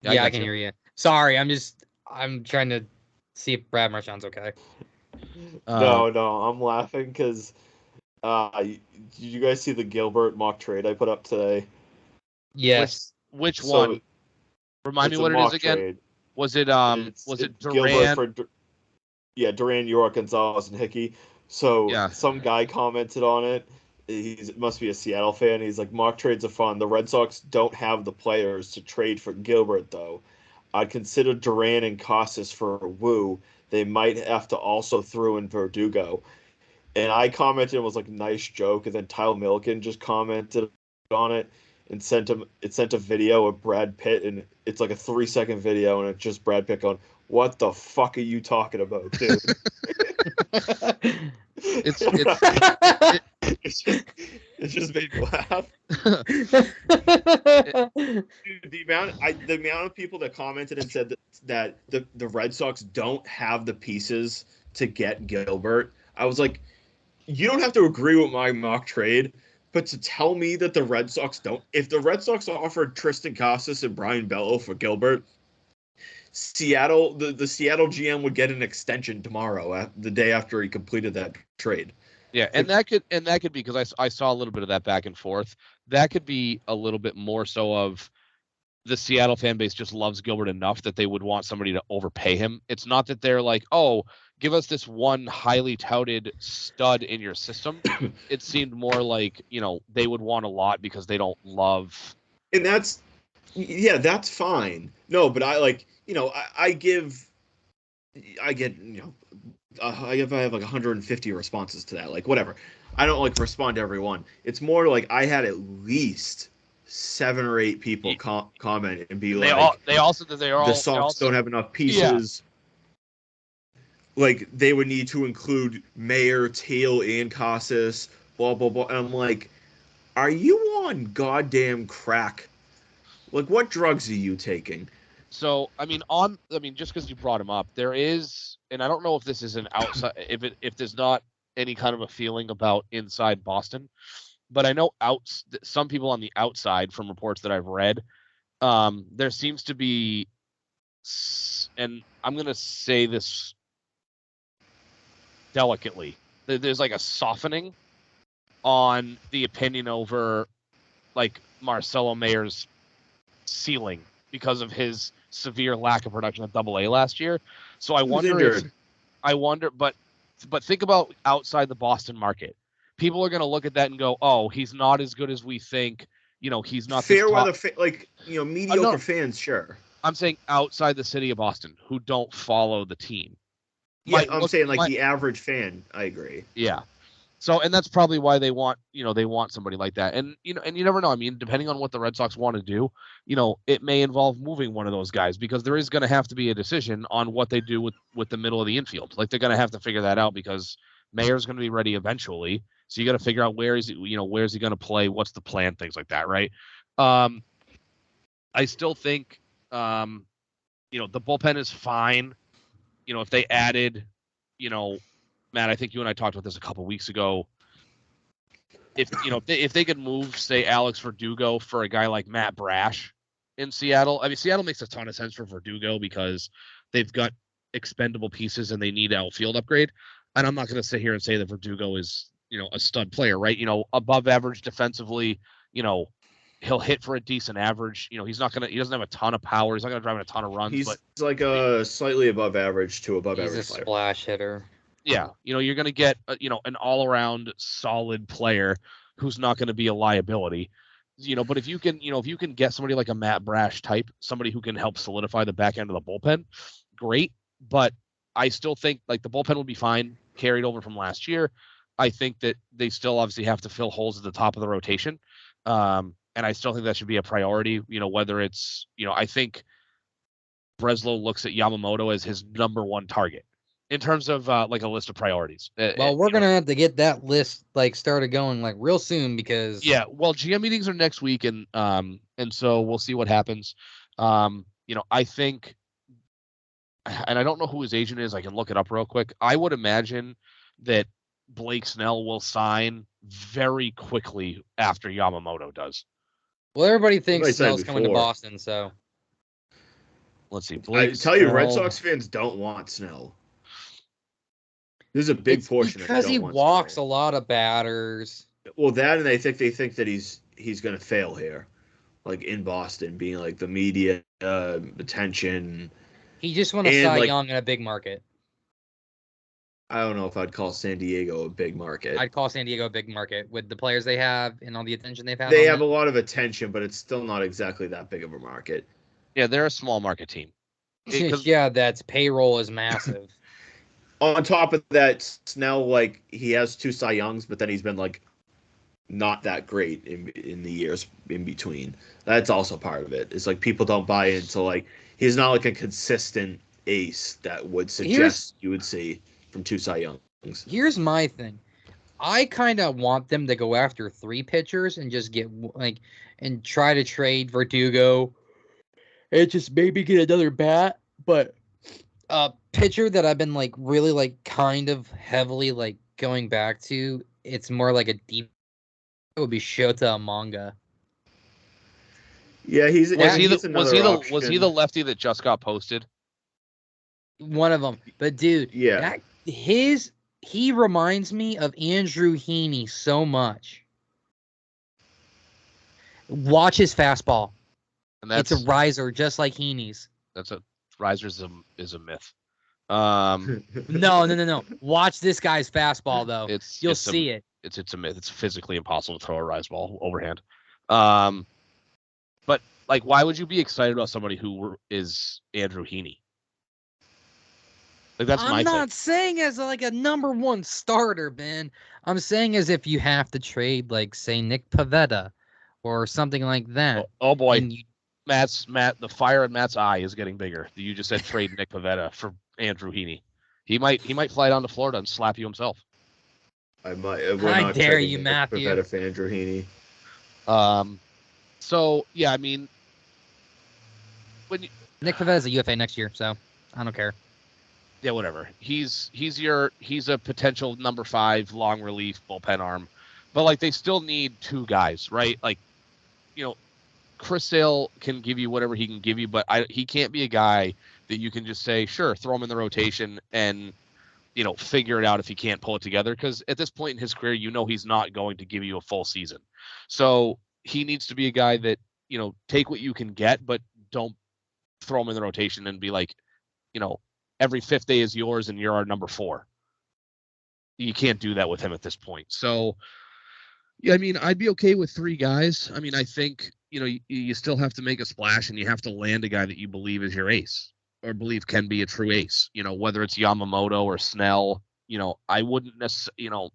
Yeah, I can hear you. Sorry, I'm trying to see if Brad Marchand's okay. No, I'm laughing because did you guys see the Gilbert mock trade I put up today? Yes. Which one? Remind me what it is again. Trade. Was it Duran? Duran, York, Gonzalez, and Hickey. So some guy commented on it. It must be a Seattle fan. He's like, mock trades are fun. The Red Sox don't have the players to trade for Gilbert, though. I'd consider Duran and Costas for Wu. They might have to also throw in Verdugo. And I commented and was like, nice joke. And then Tyler Milliken just commented on it and sent a video of Brad Pitt. And it's like a 3-second video. And it's just Brad Pitt going, what the fuck are you talking about, dude? It just made me laugh. The amount of people that commented and said that the Red Sox don't have the pieces to get Gilbert, I was like, you don't have to agree with my mock trade, but to tell me that the Red Sox don't, if the Red Sox offered Tristan Casas and Brian Bello for Gilbert, Seattle, the Seattle GM would get an extension tomorrow, the day after he completed that trade. Yeah, and that could be because I saw a little bit of that back and forth. That could be a little bit more so of the Seattle fan base just loves Gilbert enough that they would want somebody to overpay him. It's not that they're like, oh, give us this one highly touted stud in your system. It seemed more like, they would want a lot because they don't love. And that's fine. No, but I get, if I have like 150 responses to that, like whatever. I don't like respond to everyone. It's more like I had at least 7 or 8 people comment and be the Sox don't have enough pieces. Yeah. Like they would need to include Mayer, Teal, and Casas, blah blah blah. And I'm like, are you on goddamn crack? Like, what drugs are you taking? So, just because you brought him up, there is, and I don't know if this is an outside, if there's not any kind of a feeling about inside Boston, but I know some people on the outside from reports that I've read, there seems to be, and I'm going to say this delicately, there's like a softening on the opinion over like Marcelo Mayer's ceiling because of his severe lack of production at AA last year. So I wonder, but think about outside the Boston market. People are going to look at that and go, "Oh, he's not as good as we think." He's not fair weather, mediocre fans. Sure, I'm saying outside the city of Boston who don't follow the team. Yeah, I'm saying the average fan. I agree. Yeah. So, and that's probably why they want somebody like that. And, and you never know. I mean, depending on what the Red Sox want to do, it may involve moving one of those guys because there is going to have to be a decision on what they do with the middle of the infield. Like they're going to have to figure that out because Mayer's going to be ready eventually. So you got to figure out where's he going to play? What's the plan? Things like that. Right. I still think, the bullpen is fine. If they added, Matt, I think you and I talked about this a couple weeks ago. If they could move, say, Alex Verdugo for a guy like Matt Brash in Seattle. I mean, Seattle makes a ton of sense for Verdugo because they've got expendable pieces and they need an outfield upgrade. And I'm not going to sit here and say that Verdugo is, a stud player, right? Above average defensively. He'll hit for a decent average. He doesn't have a ton of power. He's not going to drive in a ton of runs. He's like a slightly above average to above average. He's a splash hitter. Yeah, you're going to get an all-around solid player who's not going to be a liability. But if you can get somebody like a Matt Brash type, somebody who can help solidify the back end of the bullpen, great. But I still think like the bullpen will be fine, carried over from last year. I think that they still obviously have to fill holes at the top of the rotation, and I still think that should be a priority. Whether it's I think Breslow looks at Yamamoto as his number one target. In terms of like a list of priorities. Well, we're gonna have to get that list started going real soon because GM meetings are next week and so we'll see what happens. I think, and I don't know who his agent is. I can look it up real quick. I would imagine that Blake Snell will sign very quickly after Yamamoto does. Well, everybody thinks Snell's coming to Boston, so let's see. I tell you, Red Sox fans don't want Snell. There's a big portion because he walks a lot of batters. Well, that and they think that he's going to fail here, like in Boston, being like the media attention. He just won a Cy Young in a big market. I don't know if I'd call San Diego a big market. I'd call San Diego a big market with the players they have and all the attention they've had. They have a lot of attention, but it's still not exactly that big of a market. Yeah, they're a small market team. Yeah, that's payroll is massive. On top of that, Snell, he has 2 Cy Youngs, but then he's been, not that great in the years in between. That's also part of it. It's people don't buy into, he's not, a consistent ace that would suggest you would see from 2 Cy Youngs. Here's my thing. I kind of want them to go after 3 pitchers and just get, and try to trade Verdugo and just maybe get another bat, but pitcher that I've been really kind of heavily going back to, it's more like a deep, it would be Shota Amanga. Yeah, was he the lefty that just got posted? One of them. But dude, yeah. He reminds me of Andrew Heaney so much. Watch his fastball. And it's a riser just like Heaney's. Riser is a myth. No. Watch this guy's fastball though. You'll see it. It's a myth. It's physically impossible to throw a rise ball overhand. But like, why would you be excited about somebody who is Andrew Heaney? Like, that's my thing. I'm not saying as like a number one starter, Ben. I'm saying as if you have to trade, like, say, Nick Pivetta or something like that. Oh boy, And the fire in Matt's eye is getting bigger. You just said trade Nick Pivetta for Andrew Heaney. He might fly down to Florida and slap you himself. I might. I dare you, Matthew. Pivetta for Andrew Heaney. So yeah, I mean, Nick Pavetta's a UFA next year, so I don't care. Yeah, whatever. He's a potential number 5 long relief bullpen arm, but like they still need 2 guys, right? Like, Chris Sale can give you whatever he can give you, but he can't be a guy that you can just say, sure, throw him in the rotation and figure it out if he can't pull it together. Because at this point in his career, he's not going to give you a full season. So he needs to be a guy that take what you can get, but don't throw him in the rotation and be like, every 5th day is yours and you're our number 4. You can't do that with him at this point. So, yeah, I mean, I'd be okay with 3 guys. I mean, I think, you still have to make a splash and you have to land a guy that you believe is your ace or believe can be a true ace, whether it's Yamamoto or Snell. I wouldn't necessarily,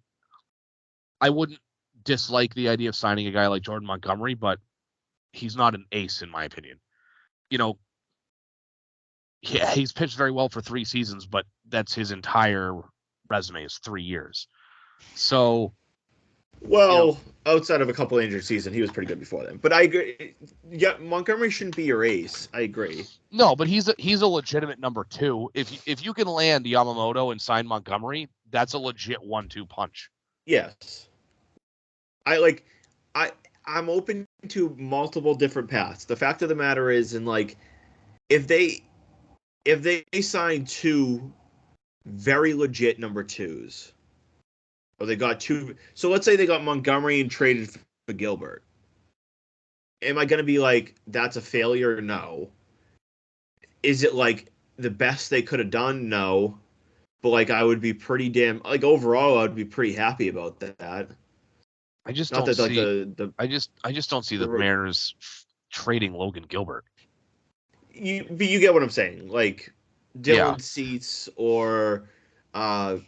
I wouldn't dislike the idea of signing a guy like Jordan Montgomery, but he's not an ace in my opinion. Yeah, he's pitched very well for 3 seasons, but that's his entire resume is 3 years. So, outside of a couple injured seasons, he was pretty good before then. But I agree. Yeah, Montgomery shouldn't be your ace. I agree. No, but he's a legitimate number 2. If you can land Yamamoto and sign Montgomery, that's a legit 1-2 punch. Yes. I'm open to multiple different paths. The fact of the matter is, if they sign 2 very legit number 2s, or they got 2, so let's say they got Montgomery and traded for Gilbert. Am I going to be like, that's a failure? No. Is it like the best they could have done? No. But I would be pretty overall, I would be pretty happy about that. I just don't see. I just don't see the Mariners trading Logan Gilbert. You get what I'm saying, like Dylan Cease or Tyler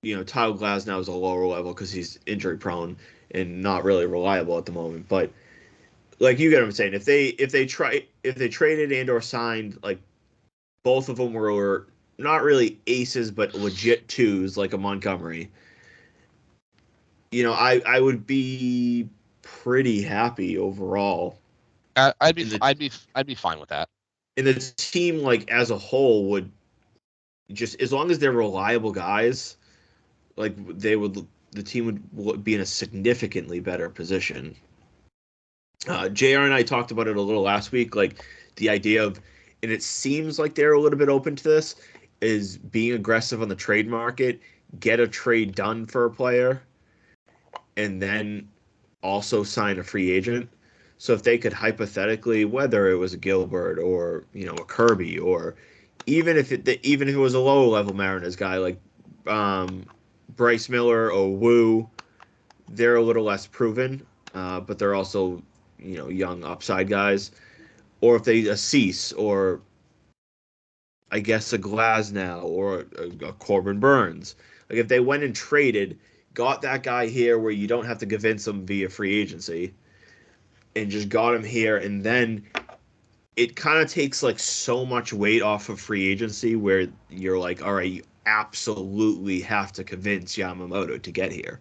Glasnow is a lower level because he's injury prone and not really reliable at the moment. But you get what I'm saying. If they traded and or signed, both of them were not really aces but legit 2s, like a Montgomery. I would be pretty happy overall. I'd be fine with that. And the team, as a whole, would just, as long as they're reliable guys, the team would be in a significantly better position. JR and I talked about it a little last week, the idea of, and it seems like they're a little bit open to this, is being aggressive on the trade market, get a trade done for a player, and then also sign a free agent. So if they could hypothetically, whether it was a Gilbert or a Kirby, or even if it was a lower level Mariners guy like Bryce Miller or Wu, they're a little less proven, but they're also young upside guys. Or if they a Cease, or I guess a Glasnow, or a Corbin Burns, if they went and traded, got that guy here where you don't have to convince him via free agency, and just got him here, and then it kind of takes so much weight off of free agency where you're all right, you absolutely have to convince Yamamoto to get here.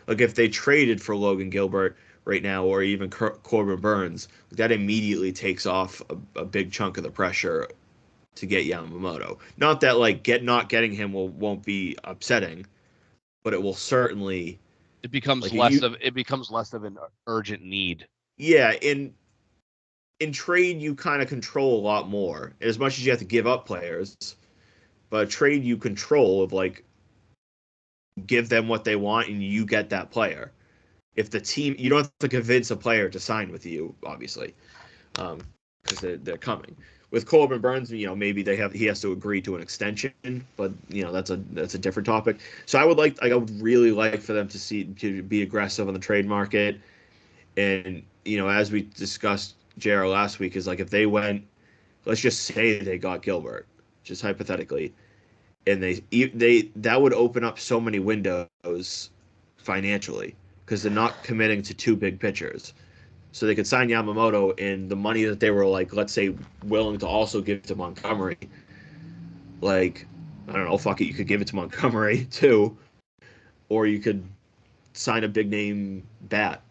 If they traded for Logan Gilbert right now, or even Corbin Burns, that immediately takes off a big chunk of the pressure to get Yamamoto. Not that not getting him won't be upsetting, but it will certainly. It becomes less of an urgent need. Yeah, in trade you kind of control a lot more. As much as you have to give up players, but trade you control of give them what they want and you get that player. If the team, you don't have to convince a player to sign with you, obviously, because they're coming. with Corbin Burns, maybe he has to agree to an extension, but that's a different topic. So I would really like for them to be aggressive on the trade market, and as we discussed JR last week, is like if they went, let's just say they got Gilbert, just hypothetically, and that would open up so many windows financially because they're not committing to two big pitchers. So they could sign Yamamoto, and the money that they were let's say willing to also give to Montgomery, I don't know, fuck it, you could give it to Montgomery too, or you could sign a big name bat,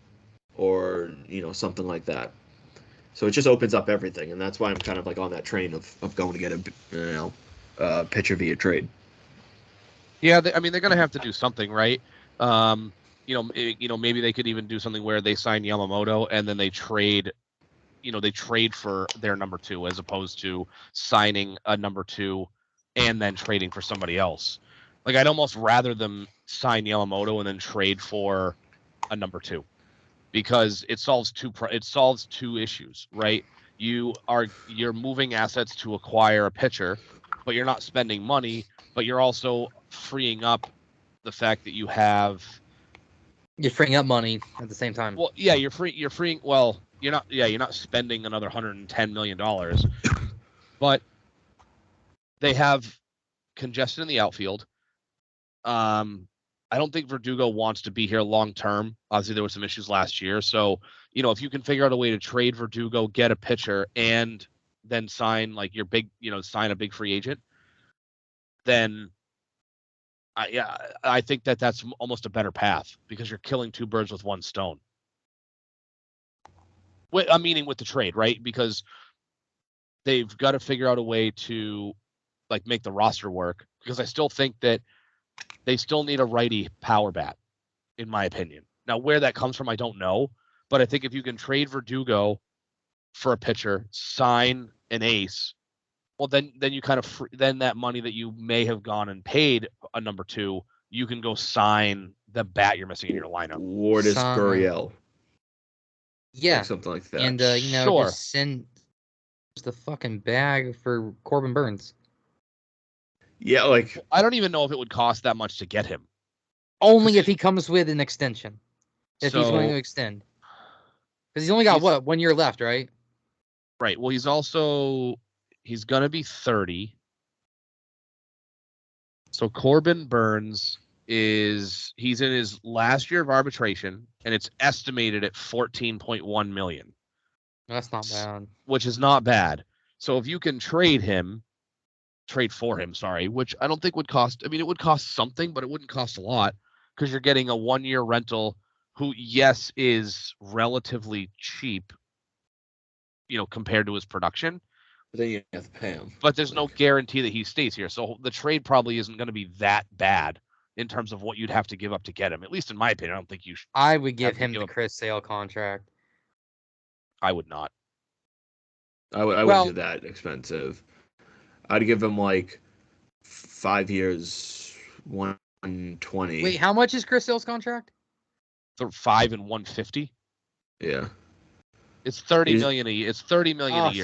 or something like that. So it just opens up everything, and that's why I'm kind of on that train of going to get a pitcher via trade. Yeah, they're going to have to do something, right? Maybe they could even do something where they sign Yamamoto and then they trade for their number 2 as opposed to signing a number 2 and then trading for somebody else. I'd almost rather them sign Yamamoto and then trade for a number 2 because it solves two issues, right? You're moving assets to acquire a pitcher, but you're not spending money, but you're also freeing up the fact that you're freeing up money at the same time. Well, yeah, you're freeing. Well, you're not spending another $110 million, but they have congestion in the outfield. I don't think Verdugo wants to be here long term. Obviously, there were some issues last year. So, if you can figure out a way to trade Verdugo, get a pitcher, and then sign sign a big free agent, then I think that's almost a better path because you're killing two birds with one stone. I'm meaning with the trade, right? Because they've got to figure out a way to make the roster work, because I still think that they still need a righty power bat, in my opinion. Now, where that comes from, I don't know, but I think if you can trade Verdugo for a pitcher, sign an ace, well, then you kind of then that money that you may have gone and paid a number 2, you can go sign the bat you're missing in your lineup. Lourdes Gurriel. Yeah, something like that. And sure. Just send the fucking bag for Corbin Burns. Yeah, I don't even know if it would cost that much to get him. Only if he comes with an extension. If he's willing to extend. Because he's only got 1 year left, right? Right. Well, he's going to be 30. So Corbin Burns he's in his last year of arbitration, and it's estimated at $14.1 million. That's not bad. Which is not bad. So if you can trade for him, which I don't think would cost. I mean, it would cost something, but it wouldn't cost a lot because you're getting a 1-year rental who, yes, is relatively cheap, compared to his production. But then you have to pay him. But there's no guarantee that he stays here. So the trade probably isn't going to be that bad in terms of what you'd have to give up to get him. At least in my opinion, I don't think you should. I would give him the Chris Sale contract. I would not. I wouldn't do that expensive. I'd give him 5 years, 120. Wait, how much is Chris Sale's contract? 5 and 150. Yeah. It's $30 million a year. It's $30 million a year.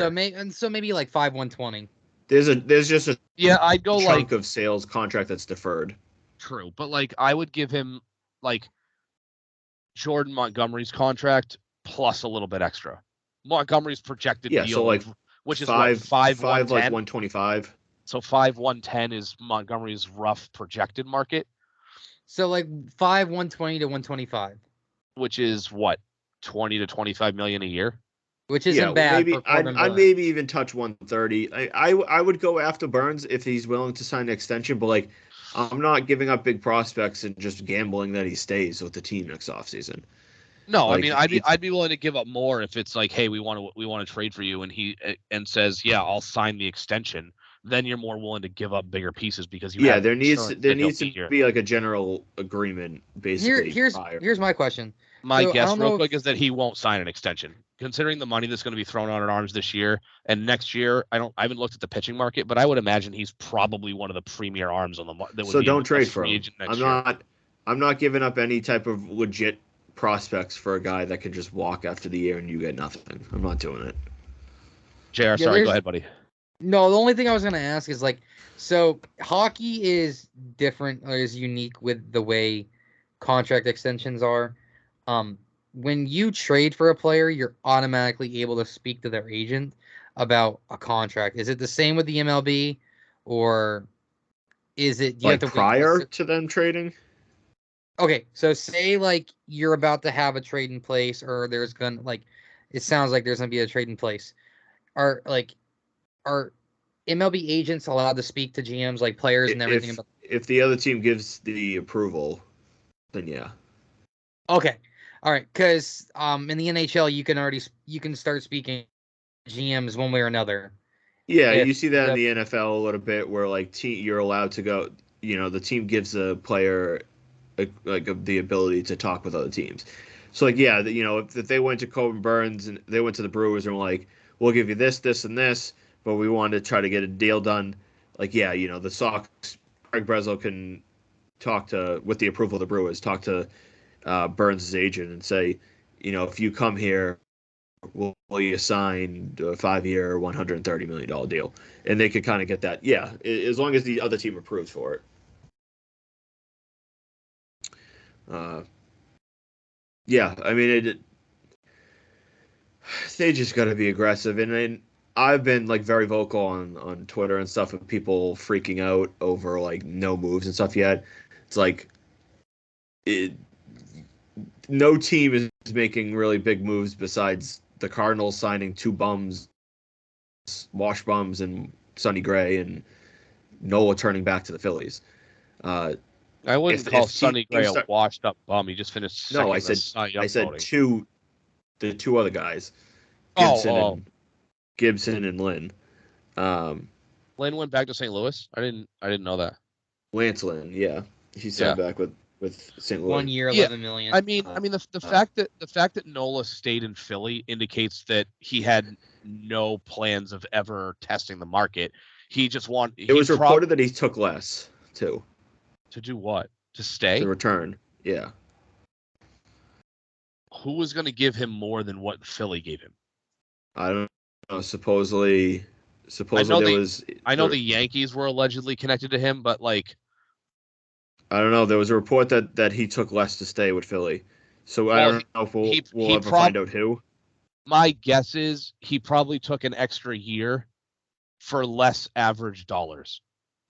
So maybe 5 120. There's just a I'd go chunk of Sales contract that's deferred. True, but I would give him Jordan Montgomery's contract plus a little bit extra. Montgomery's projected deal, so which is five 125. So 110 is Montgomery's rough projected market. So 5 120 to 125, which is what, 20 to 25 million a year, which isn't bad. Maybe I'd maybe even touch 130. I would go after Burns if he's willing to sign an extension, but I'm not giving up big prospects and just gambling that he stays with the team next offseason. No, I mean, I'd be willing to give up more if it's hey, we want to trade for you, and he says, yeah, I'll sign the extension. Then you're more willing to give up bigger pieces because there needs to be a general agreement basically. Here's my question. My guess real quick is that he won't sign an extension, considering the money that's going to be thrown on at arms this year and next year. I haven't looked at the pitching market, but I would imagine he's probably one of the premier arms on the market. So don't trade for him. I'm not giving up any type of legit prospects for a guy that can just walk after the year and you get nothing. I'm not doing it. JR, sorry, go ahead, buddy. No, the only thing I was gonna ask is like, so hockey is different or is unique with the way contract extensions are. When you trade for a player, you're automatically able to speak to their agent about a contract. Is it the same with the MLB, or is it do you have Like to wait? prior to them trading? Okay, so say like you're about to have a trade in place, or there's gonna like, it sounds like there's gonna be a trade in place. Are MLB agents allowed to speak to GMs like players and everything about? If the other team gives the approval, then yeah. Okay, all right, because in the NHL you can start speaking to GMs one way or another. Yeah, If you see that in the NFL a little bit, where like you're allowed to go. The team gives the player the ability to talk with other teams. So like, yeah, if they went to Coben Burns and they went to the Brewers and were like, we'll give you this, this, and this, but we wanted to try to get a deal done. Like, yeah, the Sox, Craig Breslow can talk to, with the approval of the Brewers, talk to Burns' agent and say, if you come here, will you sign a 5-year, $130 million deal? And they could kind of get that, yeah, as long as the other team approves for it. Yeah, I mean, they just got to be aggressive. And I've been like very vocal on Twitter and stuff of people freaking out over like no moves and stuff yet. It's like no team is making really big moves besides the Cardinals signing two bums, wash bums, and Sonny Gray, and Nola turning back to the Phillies. I wouldn't call Sonny Gray a start, washed up bum. He just finished second. No, I in the said Cy Young I said voting. the two other guys, Gibson and Lynn. Lynn went back to St. Louis. I didn't know that. Lance Lynn, yeah, he signed back with St. Louis. 1 year, $11 million. I mean, the fact that Nola stayed in Philly indicates that he had no plans of ever testing the market. It was reported that he took less too. To do what? To stay? To return. Yeah. Who was going to give him more than what Philly gave him? I don't know. Supposedly I know the Yankees were allegedly connected to him, but like, I don't know. There was a report that he took less to stay with Philly. So I don't know if we'll ever find out who. My guess is he probably took an extra year for less average dollars,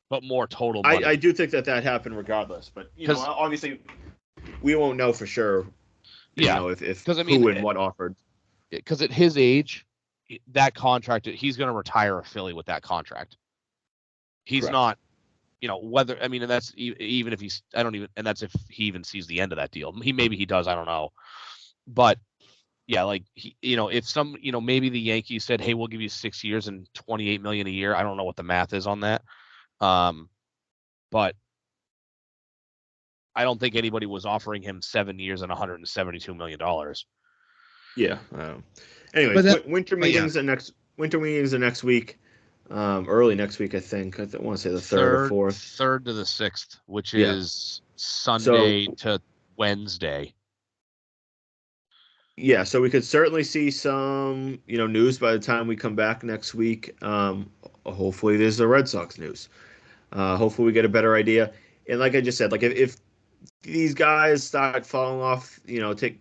but more total money. I do think that happened regardless, but obviously we won't know for sure. If who and what offered. Because at his age, that contract, he's going to retire a Philly with that contract. He's not, whether, I mean, and that's even if and that's if he even sees the end of that deal. Maybe he does, I don't know. But yeah, like, if maybe the Yankees said, hey, we'll give you 6 years and $28 million a year. I don't know what the math is on that. But I don't think anybody was offering him 7 years and $172 million. Yeah. Anyways, winter meetings are next week. Early next week, I think. I want to say the 3rd or 4th. 3rd to the 6th, which is Sunday to Wednesday. Yeah, so we could certainly see some, news by the time we come back next week. Hopefully there's the Red Sox news. Hopefully we get a better idea. And like I just said, like if these guys start falling off,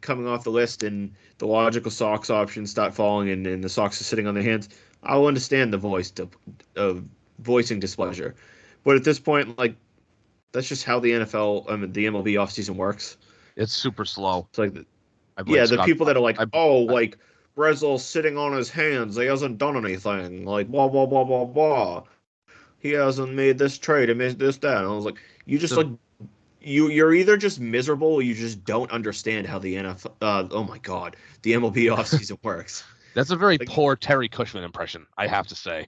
coming off the list, and the logical Sox options start falling, and the Sox are sitting on their hands, I'll understand the voicing displeasure. But at this point, like, that's just how the the MLB offseason works. It's super slow. It's like, the people that are like, like, Breslow's sitting on his hands. He hasn't done anything. Like, blah, blah, blah, blah, blah. He hasn't made this trade. He made this, that. And I was like, you just, you're either just miserable or you just don't understand how the NFL, oh my God, the MLB offseason works. That's a very poor Terry Cushman impression, I have to say.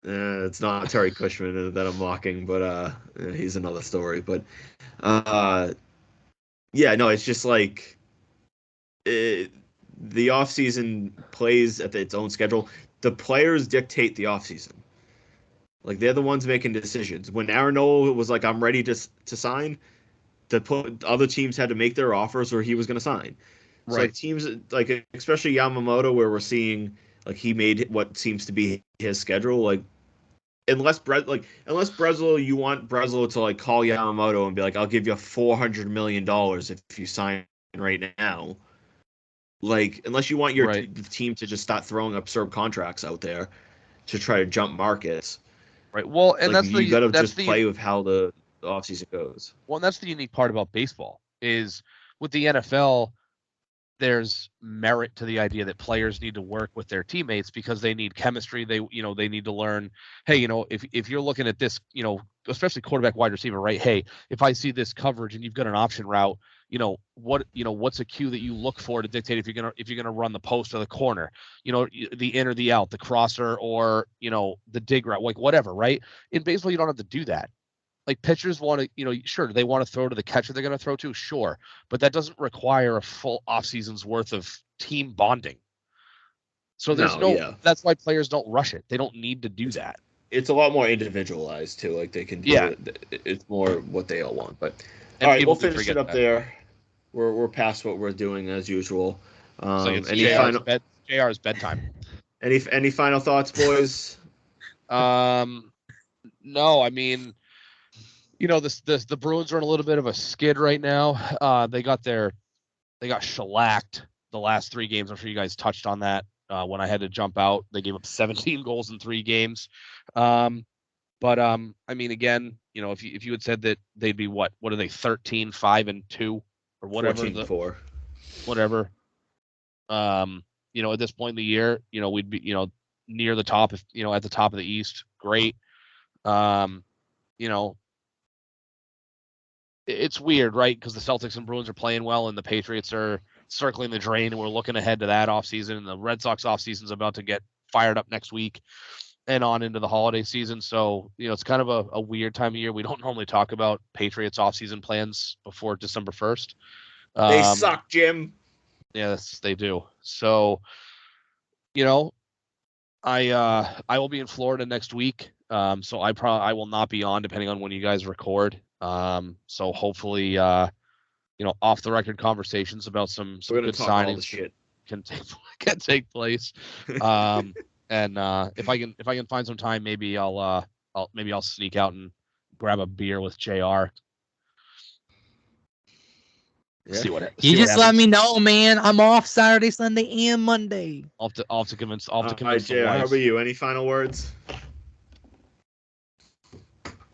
It's not Terry Cushman that I'm mocking, but he's another story. But it's just like the offseason plays at its own schedule. The players dictate the offseason. Like, they're the ones making decisions. When Aaron Nola was like, I'm ready to sign, the other teams had to make their offers or he was going to sign. Right. So like teams, like especially Yamamoto, where we're seeing Like he made what seems to be his schedule. Like unless Breslow, you want Breslow to like call Yamamoto and be like, I'll give you $400 million if you sign right now. Like unless you want your team to just start throwing absurd contracts out there to try to jump markets. Right. Well, and like, you got to just play with how the offseason goes. Well, and that's the unique part about baseball is with the NFL, there's merit to the idea that players need to work with their teammates because they need chemistry. They need to learn, hey, if you're looking at this, especially quarterback, wide receiver, right? Hey, if I see this coverage and you've got an option route, what's a cue that you look for to dictate if you're gonna run the post or the corner, the in or the out, the crosser or the dig route, like whatever, right? In baseball, you don't have to do that. Like pitchers want to, sure, they want to throw to the catcher they're going to throw to, sure, but that doesn't require a full off season's worth of team bonding. So that's why players don't rush it. They don't need to do that. It's a lot more individualized too. Like they can do it. It's more what they all want. But all right, we'll finish it up there. We're past what we're doing as usual. It's JR's bedtime. Any final thoughts, boys? No, I mean, the Bruins are in a little bit of a skid right now. They got shellacked the last 3 games. I'm sure you guys touched on that when I had to jump out. They gave up 17 goals in 3 games. I mean, again, if you had said that they'd be what are they, 13-5-2 or whatever, 14-4, whatever. At this point in the year, we'd be near the top, at the top of the East. Great. It's weird, right? Because the Celtics and Bruins are playing well, and the Patriots are circling the drain, and we're looking ahead to that offseason. And the Red Sox offseason is about to get fired up next week and on into the holiday season. So, it's kind of a weird time of year. We don't normally talk about Patriots offseason plans before December 1st. They suck, Jim. Yes, they do. So, I will be in Florida next week. So I will not be on depending on when you guys record. So hopefully, off the record conversations about some good signings can take place. And if I can find some time, maybe I'll sneak out and grab a beer with JR. Yeah. You just let me know, man. I'm off Saturday, Sunday, and Monday. I'll have to convince. All right, JR, how about you? Any final words?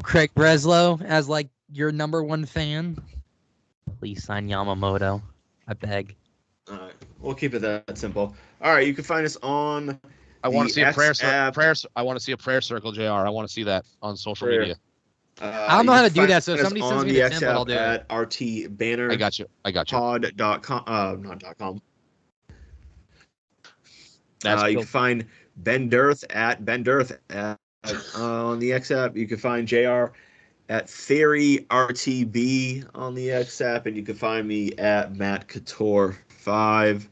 Craig Breslow, as like your number 1 fan, please sign Yamamoto. I beg. All right, we'll keep it that simple. All right, you can find us on. I want to see a prayer I want to see a prayer circle, JR. I want to see that on social media. I don't know how to do that, so if somebody sends me the template, I'll do it. RT Banner. I got you. Pod.com. Not .com. You can find Ben Dirth at Ben Dirth on the X app. You can find JR at Theory RTB on the X app, and you can find me at Matt Couture 5.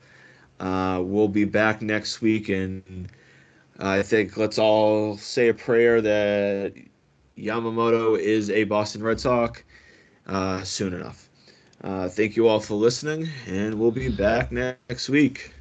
We'll be back next week, and I think let's all say a prayer that Yamamoto is a Boston Red Sox soon enough. Thank you all for listening, and we'll be back next week.